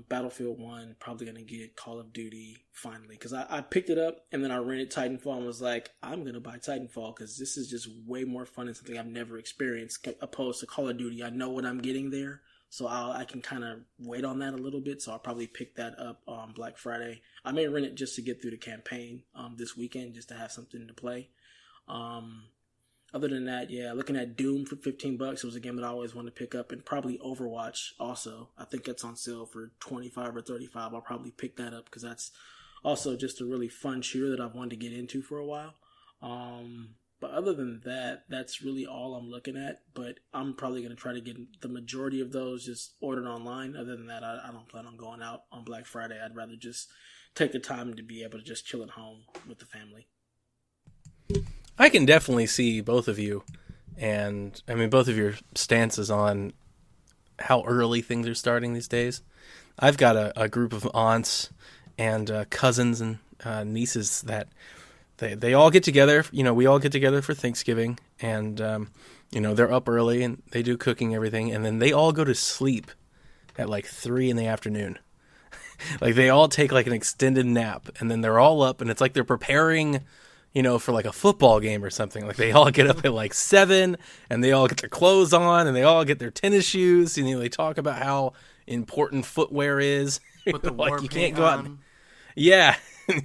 Battlefield 1. Probably going to get Call of Duty finally. Because I picked it up and then I rented Titanfall and was like, I'm going to buy Titanfall because this is just way more fun and something I've never experienced opposed to Call of Duty. I know what I'm getting there. So I can kind of wait on that a little bit. So I'll probably pick that up on Black Friday. I may rent it just to get through the campaign this weekend, just to have something to play. Other than that, yeah, looking at Doom for $15. It was a game that I always wanted to pick up, and probably Overwatch also. I think that's on sale for $25 or $35. I'll probably pick that up because that's also just a really fun shooter that I've wanted to get into for a while. But other than that, that's really all I'm looking at. But I'm probably going to try to get the majority of those just ordered online. Other than that, I don't plan on going out on Black Friday. I'd rather just take the time to be able to just chill at home with the family. I can definitely see both of you, and I mean both of your stances on how early things are starting these days. I've got a group of aunts and cousins and nieces that they all get together. You know, we all get together for Thanksgiving, and you know, they're up early and they do cooking, everything, and then they all go to sleep at like 3 p.m. Like they all take like an extended nap, and then they're all up, and it's like they're preparing, you know, for like a football game or something. Like they all get up at like 7 and they all get their clothes on and they all get their tennis shoes, and you know, they talk about how important footwear is. Put the like war you paint can't go out. on. Yeah.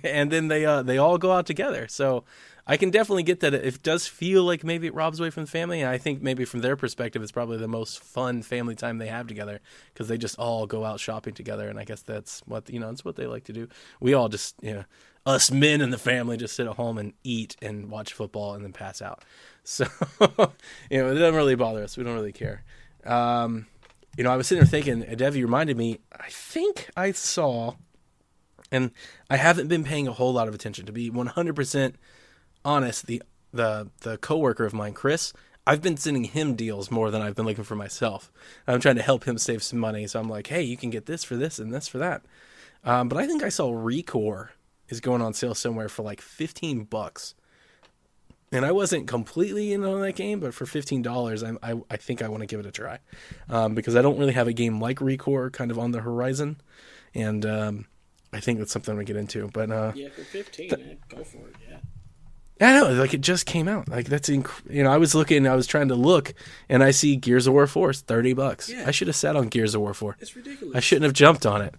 And then they all go out together. So I can definitely get that. It does feel like maybe it robs away from the family. And I think maybe from their perspective, it's probably the most fun family time they have together because they just all go out shopping together. And I guess that's what, you know, it's what they like to do. We all just, you know, us men in the family just sit at home and eat and watch football and then pass out. So, you know, it doesn't really bother us. We don't really care. You know, I was sitting there thinking, Dev, you reminded me, I think I saw, and I haven't been paying a whole lot of attention, to be 100% honest, the coworker of mine, Chris, I've been sending him deals more than I've been looking for myself. I'm trying to help him save some money. So I'm like, hey, you can get this for this and this for that. But I think I saw Recore is going on sale somewhere for like $15. And I wasn't completely in on that game, but for $15, I think I want to give it a try, because I don't really have a game like Recore kind of on the horizon, and I think that's something I'm gonna get into. But yeah, for 15, go for it. Yeah. I know, like it just came out. Like that's I was trying to look, and I see Gears of War 4 is $30. Yeah. I should have sat on Gears of War 4. It's ridiculous. I shouldn't have jumped on it.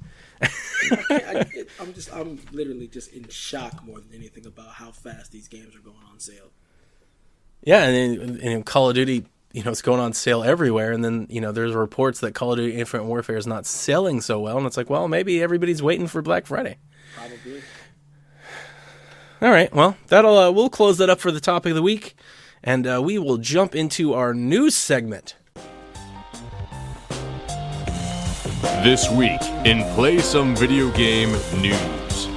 I'm literally just in shock more than anything about how fast these games are going on sale. Yeah, and Call of Duty, it's going on sale everywhere, and then there's reports that Call of Duty Infinite Warfare is not selling so well, and it's like, well, maybe everybody's waiting for Black Friday. Probably. All right, well, we'll close that up for the topic of the week, and we will jump into our news segment. This week in Play Some Video Game News.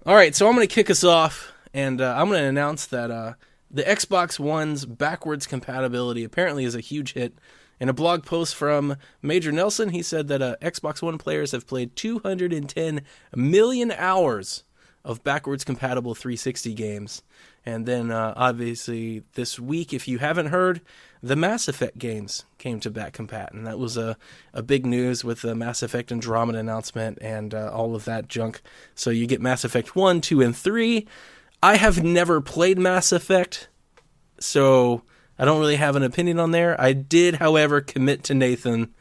All right, so I'm going to kick us off, and I'm going to announce that the Xbox One's backwards compatibility apparently is a huge hit. In a blog post from Major Nelson, he said that Xbox One players have played 210 million hours of backwards compatible 360 games. And then, obviously, this week, if you haven't heard, the Mass Effect games came to back compat, and that was a big news with the Mass Effect Andromeda announcement and all of that junk. So you get Mass Effect 1, 2, and 3. I have never played Mass Effect, so I don't really have an opinion on there. I did, however, commit to Nathan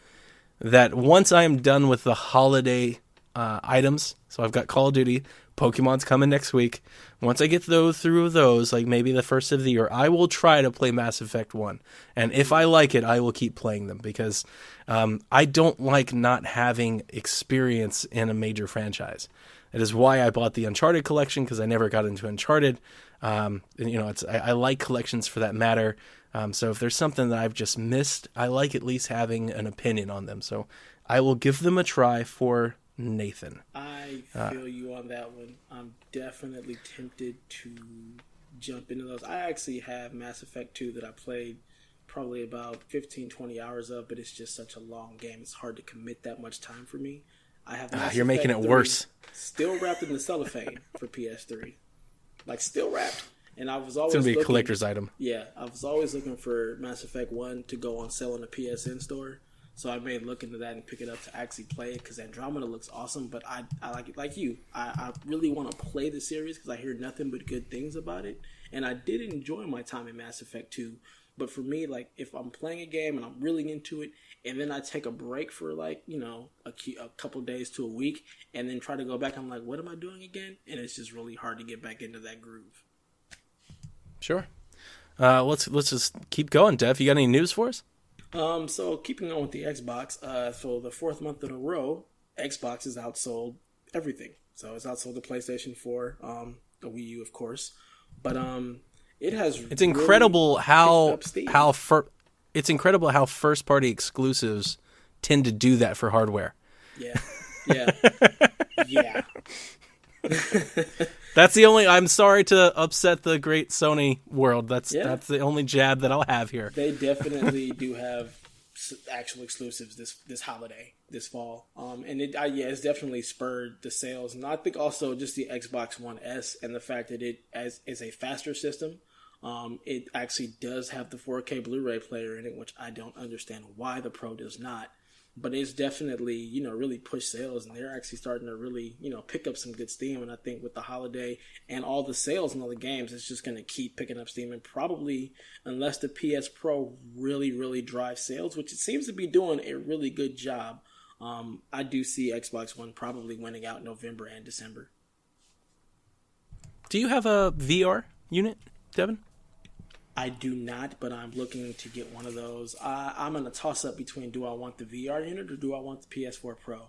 that once I am done with the holiday items, so I've got Call of Duty, Pokemon's coming next week. Once I get through those, like maybe the first of the year, I will try to play Mass Effect 1. And if I like it, I will keep playing them, because I don't like not having experience in a major franchise. It is why I bought the Uncharted collection, because I never got into Uncharted. I like collections for that matter. So if there's something that I've just missed, I like at least having an opinion on them. So I will give them a try for Nathan. I feel you on that one. I'm definitely tempted to jump into those. I actually have Mass Effect 2 that I played probably about 15, 20 hours of, but it's just such a long game. It's hard to commit that much time for me. I have Mass You're Effect making it 3 worse. still wrapped in the cellophane for PS3. Like, still wrapped. And I was always It's going to be a looking, collector's item. Yeah, I was always looking for Mass Effect 1 to go on sale in the PSN store. So I may look into that and pick it up to actually play it, because Andromeda looks awesome. But I like it like you. I really want to play the series because I hear nothing but good things about it. And I did enjoy my time in Mass Effect 2. But for me, like, if I'm playing a game and I'm really into it, and then I take a break for like, a couple days to a week, and then try to go back, I'm like, what am I doing again? And it's just really hard to get back into that groove. Sure. Let's just keep going, Dev. You got any news for us? So keeping on with the Xbox, for the fourth month in a row, Xbox has outsold everything. So it's outsold the PlayStation 4, the Wii U, of course, but it has. It's incredible really it's incredible how first party exclusives tend to do that for hardware. Yeah. Yeah. That's the only. I'm sorry to upset the great Sony world. That's the only jab that I'll have here. They definitely do have actual exclusives this holiday, this fall. And it's definitely spurred the sales, and I think also just the Xbox One S and the fact that it is a faster system. It actually does have the 4K Blu-ray player in it, which I don't understand why the Pro does not. But it's definitely, really pushed sales, and they're actually starting to really, pick up some good steam. And I think with the holiday and all the sales and all the games, it's just going to keep picking up steam. And probably, unless the PS Pro really, really drives sales, which it seems to be doing a really good job, I do see Xbox One probably winning out November and December. Do you have a VR unit, Devin? I do not, but I'm looking to get one of those. I'm in a toss-up between, do I want the VR unit or do I want the PS4 Pro?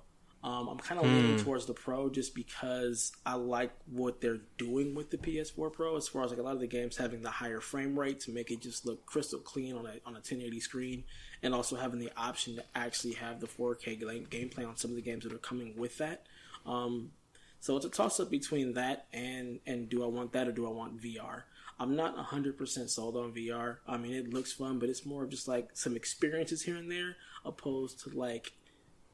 I'm kind of leaning towards the Pro just because I like what they're doing with the PS4 Pro, as far as like a lot of the games having the higher frame rate to make it just look crystal clean on a 1080 screen, and also having the option to actually have the 4K gameplay on some of the games that are coming with that. So it's a toss-up between that and do I want that or do I want VR? I'm not 100% sold on VR. I mean, it looks fun, but it's more of just like some experiences here and there, opposed to like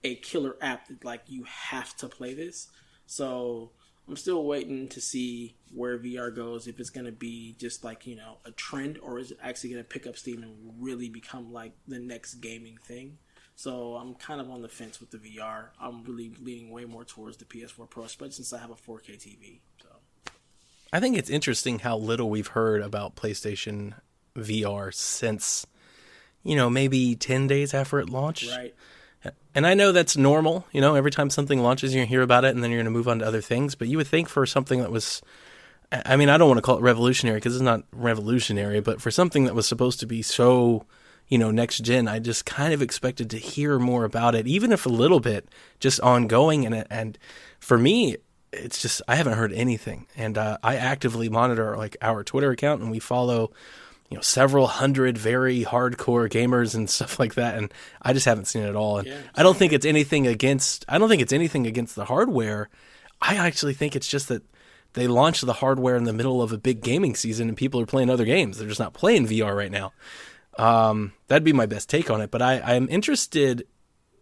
a killer app that like you have to play this. So I'm still waiting to see where VR goes. If it's going to be just like, you know, a trend, or is it actually going to pick up steam and really become like the next gaming thing? So I'm kind of on the fence with the VR. I'm really leaning way more towards the PS4 Pro, especially since I have a 4K TV. So I think it's interesting how little we've heard about PlayStation VR since, you know, maybe 10 days after it launched. right. And I know that's normal. You know, every time something launches, you're going to hear about it and then you're going to move on to other things. But you would think for something that was, I mean, I don't want to call it revolutionary because it's not revolutionary, but for something that was supposed to be so, you know, next gen, I just kind of expected to hear more about it, even if a little bit, just ongoing. And for me, it's just, I haven't heard anything. And I actively monitor like our Twitter account, and we follow, you know, several hundred very hardcore gamers and stuff like that, and I just haven't seen it at all. And I don't think it's anything against the hardware. I actually think it's just that they launched the hardware in the middle of a big gaming season and people are playing other games. They're just not playing VR right now. That'd be my best take on it. But I'm interested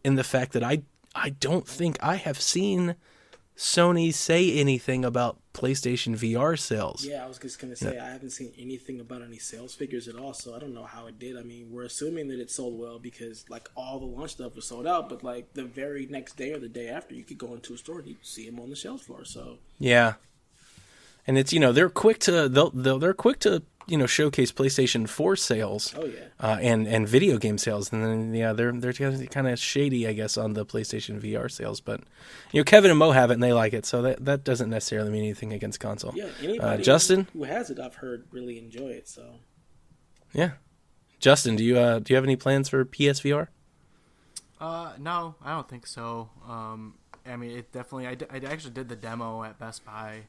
in the fact that I don't think I have seen Sony say anything about PlayStation VR sales. Yeah, I was just going to say, I haven't seen anything about any sales figures at all, so I don't know how it did. I mean, we're assuming that it sold well because, like, all the launch stuff was sold out, but, like, the very next day or the day after, you could go into a store and you could see them on the shelf floor, so. Yeah. And it's, you know, they're quick to you know, showcase PlayStation 4 sales. Oh, yeah. And video game sales. And then, yeah, they're kind of shady, I guess, on the PlayStation VR sales. But, you know, Kevin and Mo have it and they like it. So that doesn't necessarily mean anything against console. Yeah, anybody Justin? who has it, I've heard, really enjoy it, so. Yeah. Justin, do you have any plans for PSVR? No, I don't think so. I mean, it definitely, I actually did the demo at Best Buy.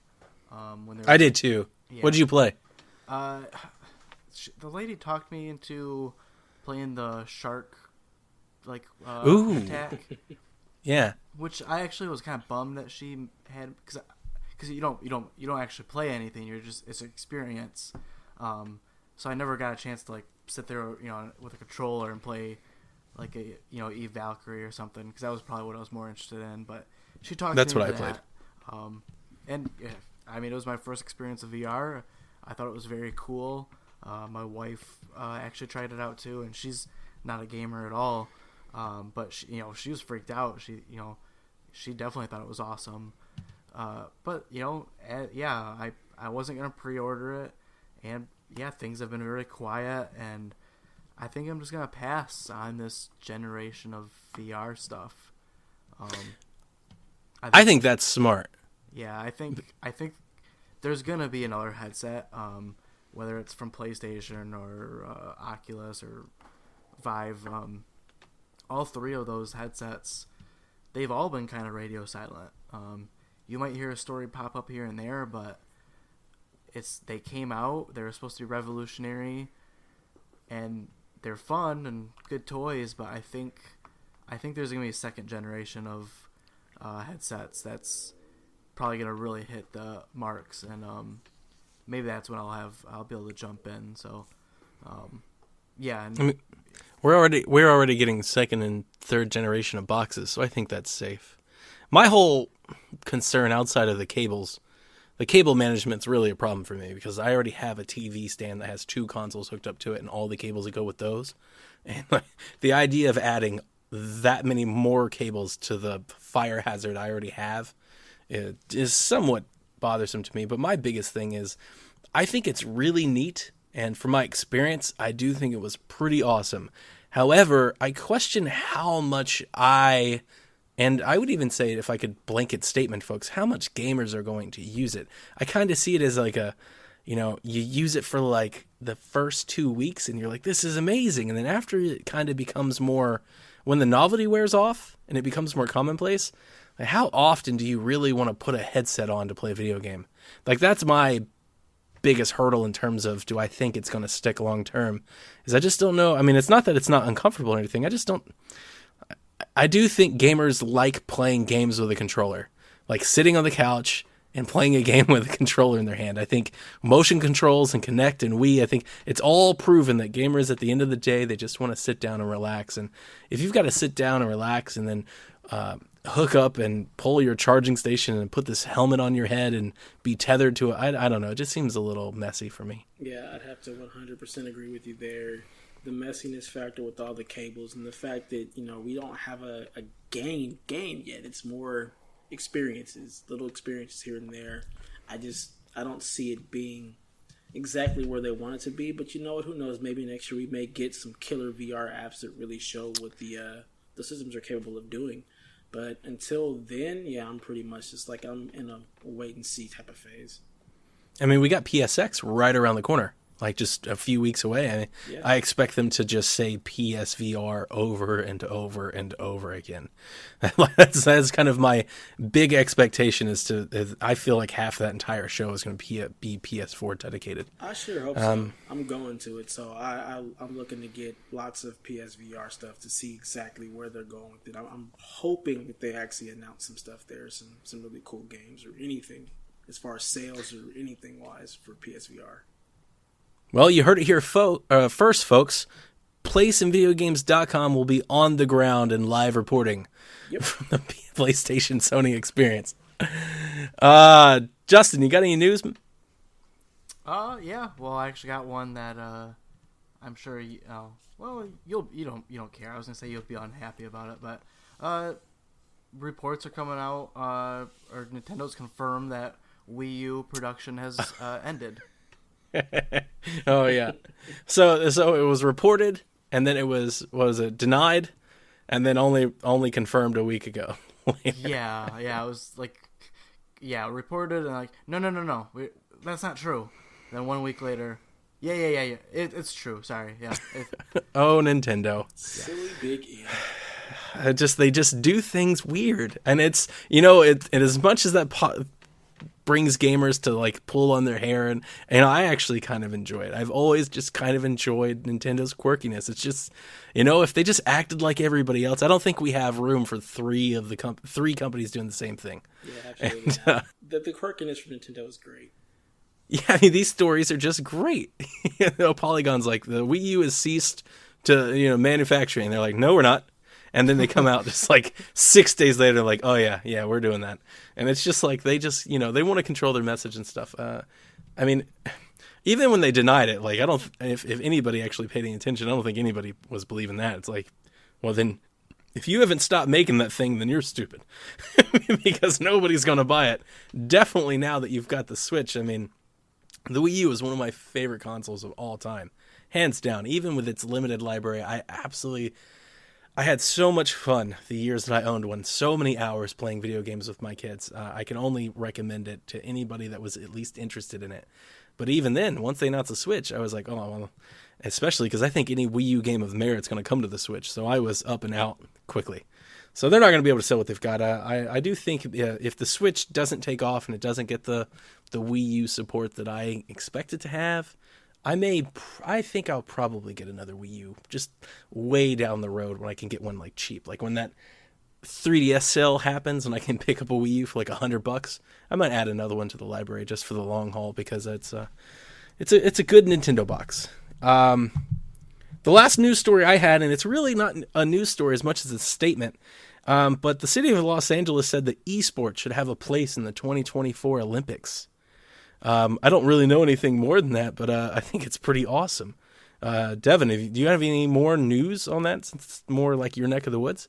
When I did too. Yeah. What did you play? The lady talked me into playing the shark, like, Ooh. attack. Yeah. Which I actually was kind of bummed that she had, because you don't actually play anything. It's an experience. So I never got a chance to like sit there, you know, with a controller and play like a, you know, Eve Valkyrie or something, because that was probably what I was more interested in. But she talked. That's me what I into played. that. And yeah, I mean, it was my first experience of VR. I thought it was very cool. My wife actually tried it out too, and she's not a gamer at all. But she was freaked out. She definitely thought it was awesome. But I wasn't gonna pre-order it, and yeah, things have been very quiet, and I think I'm just gonna pass on this generation of VR stuff. I think that's smart. Yeah, I think there's gonna be another headset, whether it's from PlayStation or Oculus or Vive. All three of those headsets, they've all been kind of radio silent. You might hear a story pop up here and there, but they came out. They were supposed to be revolutionary, and they're fun and good toys. But I think there's gonna be a second generation of headsets that's probably gonna really hit the marks, and maybe that's when I'll be able to jump in. So, yeah. And I mean, we're already getting second and third generation of boxes, so I think that's safe. My whole concern outside of the cables, the cable management's really a problem for me because I already have a TV stand that has two consoles hooked up to it and all the cables that go with those, and like, the idea of adding that many more cables to the fire hazard I already have, it is somewhat bothersome to me. But my biggest thing is I think it's really neat, and from my experience, I do think it was pretty awesome. However, I question how much and I would even say, if I could blanket statement, folks, how much gamers are going to use it. I kind of see it as like you use it for like the first 2 weeks and you're like, this is amazing. And then after it kind of becomes more, when the novelty wears off and it becomes more commonplace, like how often do you really want to put a headset on to play a video game? Like that's my biggest hurdle in terms of, do I think it's going to stick long term? Is I just don't know. I mean, it's not that it's not uncomfortable or anything. I do think gamers like playing games with a controller, like sitting on the couch and playing a game with a controller in their hand. I think motion controls and Kinect and Wii, I think it's all proven that gamers at the end of the day, they just want to sit down and relax. And if you've got to sit down and relax and then hook up and pull your charging station and put this helmet on your head and be tethered to it. I don't know. It just seems a little messy for me. Yeah, I'd have to 100% agree with you there. The messiness factor with all the cables and the fact that, we don't have a game yet. It's more experiences, little experiences here and there. I don't see it being exactly where they want it to be, but you know what? Who knows? Maybe next year we may get some killer VR apps that really show what the systems are capable of doing. But until then, yeah, I'm pretty much just like I'm in a wait and see type of phase. I mean, we got PSX right around the corner, like just a few weeks away. I expect them to just say PSVR over and over and over again. That's kind of my big expectation I feel like half that entire show is going to be PS4 dedicated. I sure hope so. I'm going to it, so I'm looking to get lots of PSVR stuff to see exactly where they're going with it. I'm hoping that they actually announce some stuff there, some really cool games or anything as far as sales or anything wise for PSVR. Well, you heard it here first, folks. PlaySomeVideoGames.com will be on the ground and live reporting from the PlayStation Sony experience. Justin, you got any news? Yeah. Well, I actually got one that I'm sure you don't care. I was gonna say you'll be unhappy about it, but reports are coming out, or Nintendo's confirmed that Wii U production has ended. Oh yeah. So it was reported, and then it was denied, and then only confirmed a week ago. yeah. It was like, reported and like, no, that's not true. Then 1 week later, yeah, it's true. Sorry, yeah. Oh, Nintendo. Silly big E. They just do things weird, and it's it as much as that brings gamers to like pull on their hair, and I actually kind of enjoy it. I've always just kind of enjoyed Nintendo's quirkiness. It's just if they just acted like everybody else, I don't think we have room for three companies doing the same thing. Yeah, absolutely. And, the quirkiness from Nintendo is great. Yeah, I mean, these stories are just great. Polygon's like, the Wii U has ceased to manufacturing. They're like, no, we're not. And then they come out just like 6 days later, like, oh yeah, we're doing that. And it's just like they just they want to control their message and stuff. I mean, even when they denied it, like if anybody actually paid any attention, I don't think anybody was believing that. It's like, well then, if you haven't stopped making that thing, then you're stupid, because nobody's gonna buy it. Definitely now that you've got the Switch. I mean, the Wii U is one of my favorite consoles of all time, hands down. Even with its limited library, I had so much fun the years that I owned one. So many hours playing video games with my kids. I can only recommend it to anybody that was at least interested in it. But even then, once they announced the Switch, I was like, oh, well, especially because I think any Wii U game of merit is going to come to the Switch. So I was up and out quickly. So they're not going to be able to sell what they've got. I do think if the Switch doesn't take off and it doesn't get the Wii U support that I expect it to have, I think I'll probably get another Wii U just way down the road when I can get one like cheap. Like when that 3DS sale happens and I can pick up a Wii U for like $100, I might add another one to the library just for the long haul, because it's a good Nintendo box. The last news story I had, and it's really not a news story as much as a statement, but the city of Los Angeles said that esports should have a place in the 2024 Olympics. I don't really know anything more than that, but I think it's pretty awesome. Devin, do you have any more news on that, since it's more like your neck of the woods?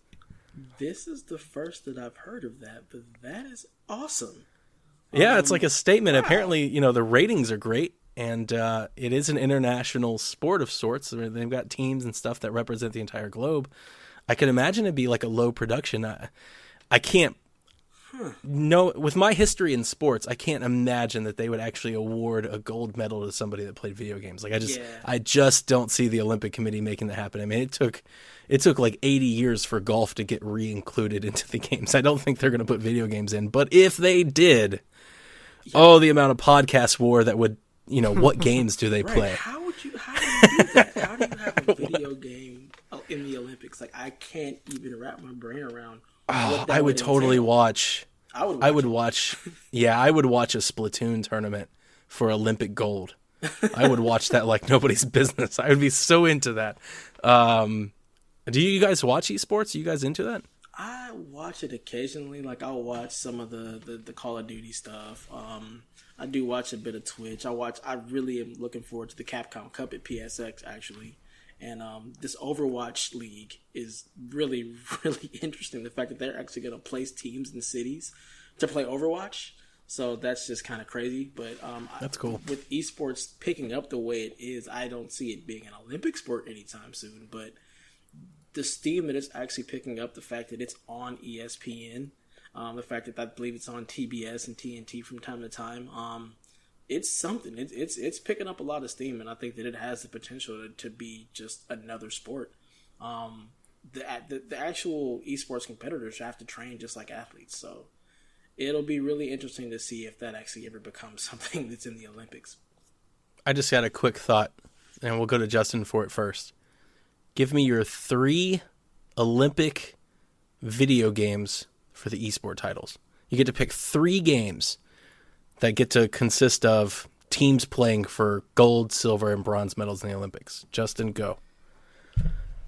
This is the first that I've heard of that, but that is awesome. Yeah, it's like a statement. Wow. Apparently, the ratings are great, and it is an international sport of sorts. They've got teams and stuff that represent the entire globe. I can imagine it'd be like a low production. I can't. No, with my history in sports, I can't imagine that they would actually award a gold medal to somebody that played video games. Like I just don't see the Olympic Committee making that happen. I mean, it took like 80 years for golf to get re-included into the games. I don't think they're going to put video games in, but if they did, the amount of podcast war that would, what games do they play? How do you do that? How do you have a video game in the Olympics? Like, I can't even wrap my brain around. I would totally watch. I would watch a Splatoon tournament for Olympic gold. I would watch that like nobody's business. I would be so into that. Do you guys watch esports? Are you guys into that? I watch it occasionally. Like, I'll watch some of the Call of Duty stuff. I do watch a bit of Twitch. I really am looking forward to the Capcom Cup at PSX, actually. And this Overwatch League is really, really interesting. The fact that they're actually going to place teams in cities to play Overwatch. So that's just kind of crazy. But that's cool. With esports picking up the way it is, I don't see it being an Olympic sport anytime soon. But the steam that it's actually picking up, the fact that it's on ESPN, the fact that I believe it's on TBS and TNT from time to time, it's something. It's picking up a lot of steam, and I think that it has the potential to be just another sport. The actual esports competitors have to train just like athletes, so it'll be really interesting to see if that actually ever becomes something that's in the Olympics. I just got a quick thought, and we'll go to Justin for it first. Give me your 3 Olympic video games for the esport titles. You get to pick 3 games that get to consist of teams playing for gold, silver, and bronze medals in the Olympics. Justin, go.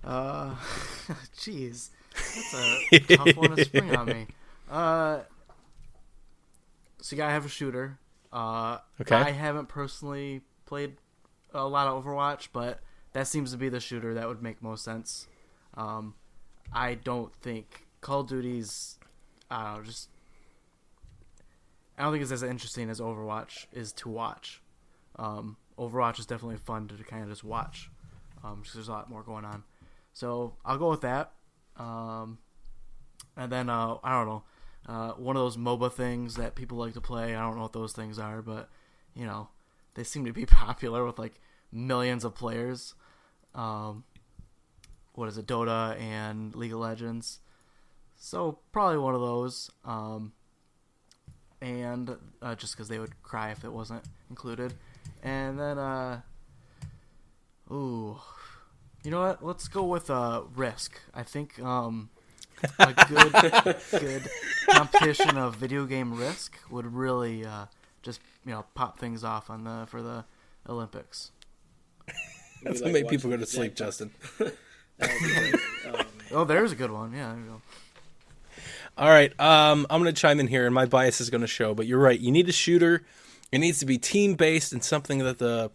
Jeez. That's a tough one to spring on me. So you gotta have a shooter. Okay. I haven't personally played a lot of Overwatch, but that seems to be the shooter that would make most sense. I don't think Call of Duty's, I don't think it's as interesting as Overwatch is to watch. Overwatch is definitely fun to kind of just watch, because there's a lot more going on. So I'll go with that. And then I don't know, one of those MOBA things that people like to play. I don't know what those things are, but you know, they seem to be popular with like millions of players. What is it, Dota and League of Legends? So probably one of those. And just because they would cry if it wasn't included. And then, you know what? Let's go with Risk. I think a good competition of video game Risk would really just pop things off for the Olympics. That's what made people go to sleep, Justin. Oh, there's a good one. Yeah, there you go. All right, I'm going to chime in here, and my bias is going to show, but you're right. You need a shooter. It needs to be team-based and something that the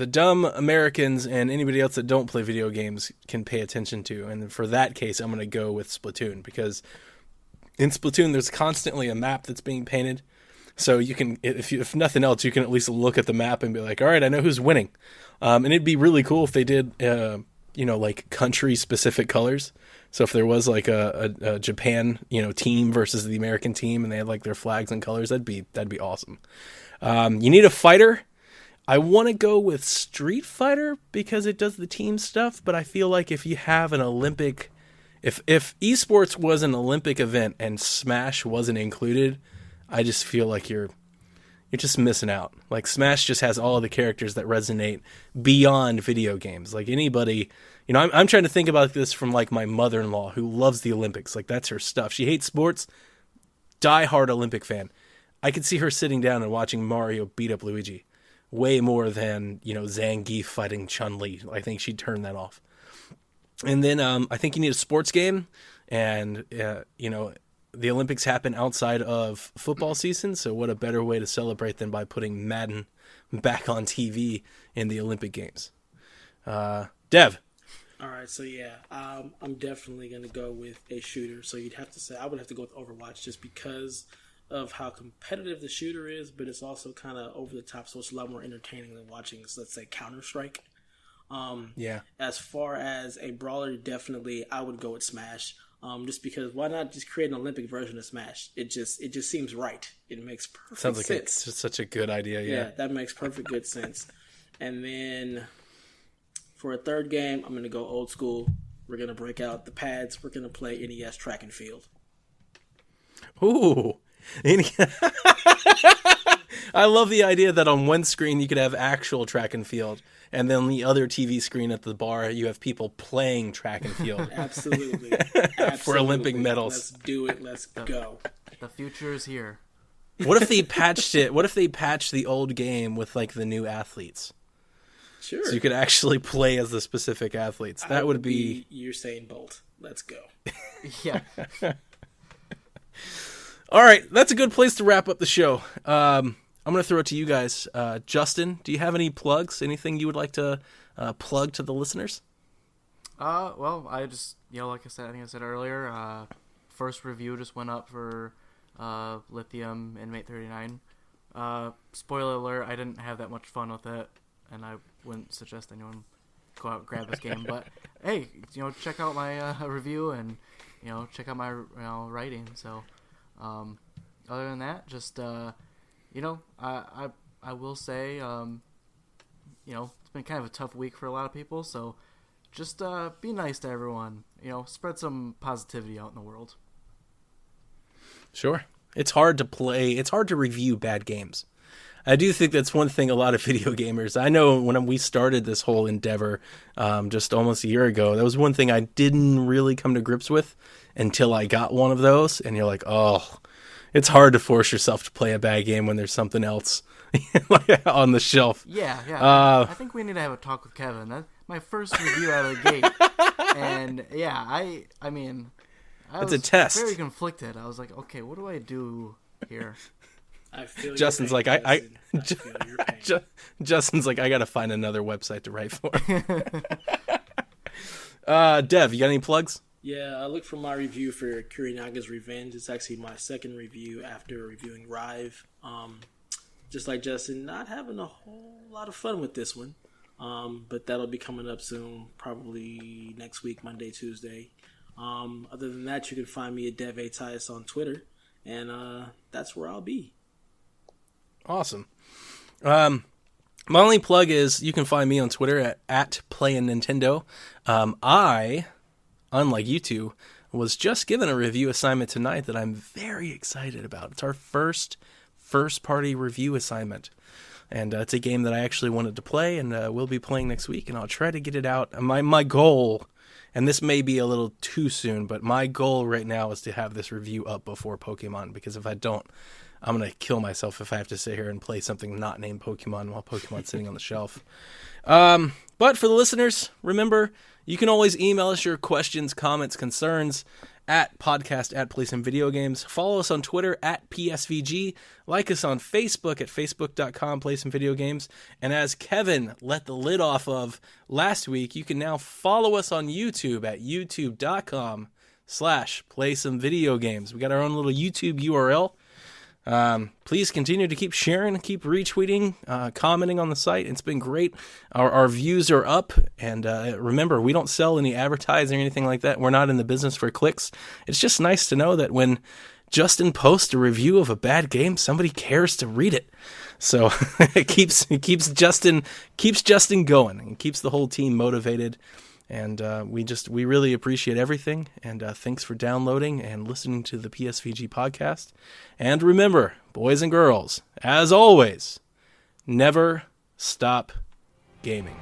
dumb Americans and anybody else that don't play video games can pay attention to. And for that case, I'm going to go with Splatoon, because in Splatoon, there's constantly a map that's being painted. So you can, if nothing else, you can at least look at the map and be like, all right, I know who's winning. And it'd be really cool if they did, like country-specific colors. So if there was like a Japan, team versus the American team, and they had like their flags and colors, that'd be awesome. You need a fighter. I want to go with Street Fighter because it does the team stuff, but I feel like if you have an Olympic, if esports was an Olympic event and Smash wasn't included, I just feel like you're just missing out. Like Smash just has all of the characters that resonate beyond video games. Like anybody, I'm trying to think about this from like my mother-in-law who loves the Olympics. Like that's her stuff. She hates sports, die-hard Olympic fan. I could see her sitting down and watching Mario beat up Luigi way more than, Zangief fighting Chun-Li. I think she'd turn that off. And then I think you need a sports game, and the Olympics happen outside of football season, so what a better way to celebrate than by putting Madden back on TV in the Olympic Games. Dev. All right, so yeah, I'm definitely going to go with a shooter. So you'd have to say, I would have to go with Overwatch just because of how competitive the shooter is, but it's also kind of over the top, so it's a lot more entertaining than watching, let's say, Counter-Strike. Yeah. As far as a brawler, definitely I would go with Smash. Just because why not just create an Olympic version of Smash? It just seems right. It makes perfect sense. Sounds like it's just such a good idea. Yeah, that makes perfect good sense. And then for a third game, I'm going to go old school. We're going to break out the pads. We're going to play NES Track and Field. Ooh. I love the idea that on one screen you could have actual track and field, and then on the other TV screen at the bar you have people playing track and field. Absolutely. For Olympic medals. Let's do it. Let's go. The future is here. What if they patched it? What if they patched the old game with like the new athletes? Sure. So you could actually play as the specific athletes. That would be Usain Bolt. Let's go. Yeah. All right, that's a good place to wrap up the show. I'm going to throw it to you guys. Justin, do you have any plugs? Anything you would like to plug to the listeners? Well, I just, like I think I said earlier, first review just went up for Lithium Inmate 39. Spoiler alert, I didn't have that much fun with it, and I wouldn't suggest anyone go out and grab this game. But hey, check out my review and check out my writing. So, other than that, just I will say, it's been kind of a tough week for a lot of people. So, just be nice to everyone. Spread some positivity out in the world. Sure. It's hard to play. It's hard to review bad games. I do think that's one thing a lot of video gamers, I know when we started this whole endeavor just almost a year ago, that was one thing I didn't really come to grips with until I got one of those. And you're like, oh, it's hard to force yourself to play a bad game when there's something else on the shelf. Yeah. I think we need to have a talk with Kevin. That's my first review out of the gate. And yeah, I mean, it's a test. Very conflicted. I was like, okay, what do I do here? I feel Justin's your pain, like, Justin. I feel your pain. Justin's like, I got to find another website to write for. Dev, you got any plugs? Yeah, I look for my review for Kurinaga's Revenge. It's actually my second review after reviewing Rive. Just like Justin, not having a whole lot of fun with this one. But that'll be coming up soon, probably next week, Monday, Tuesday. Other than that, you can find me at DevAtius on Twitter, and that's where I'll be. Awesome. My only plug is you can find me on Twitter at PlayingNintendo. I, unlike you two, was just given a review assignment tonight that I'm very excited about. It's our first-party review assignment. And it's a game that I actually wanted to play, and we'll be playing next week, and I'll try to get it out. My goal, and this may be a little too soon, but my goal right now is to have this review up before Pokemon, because if I don't, I'm going to kill myself if I have to sit here and play something not named Pokemon while Pokemon's sitting on the shelf. But for the listeners, remember, you can always email us your questions, comments, concerns at podcast@PlaySomeVideoGames. Follow us on Twitter at PSVG. Like us on Facebook at Facebook.com/PlaySomeVideoGames. And as Kevin let the lid off of last week, you can now follow us on YouTube at YouTube.com/PlaySomeVideoGames. We got our own little YouTube URL. Please continue to keep sharing, keep retweeting, commenting on the site. It's been great. Our views are up, and remember, we don't sell any advertising or anything like that. We're not in the business for clicks. It's just nice to know that when Justin posts a review of a bad game, somebody cares to read it. So it keeps Justin going and keeps the whole team motivated. And we really appreciate everything. And thanks for downloading and listening to the PSVG podcast. And remember, boys and girls, as always, never stop gaming.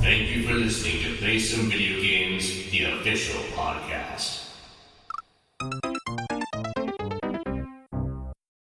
Thank you for listening to Play Some Video Games, the official podcast.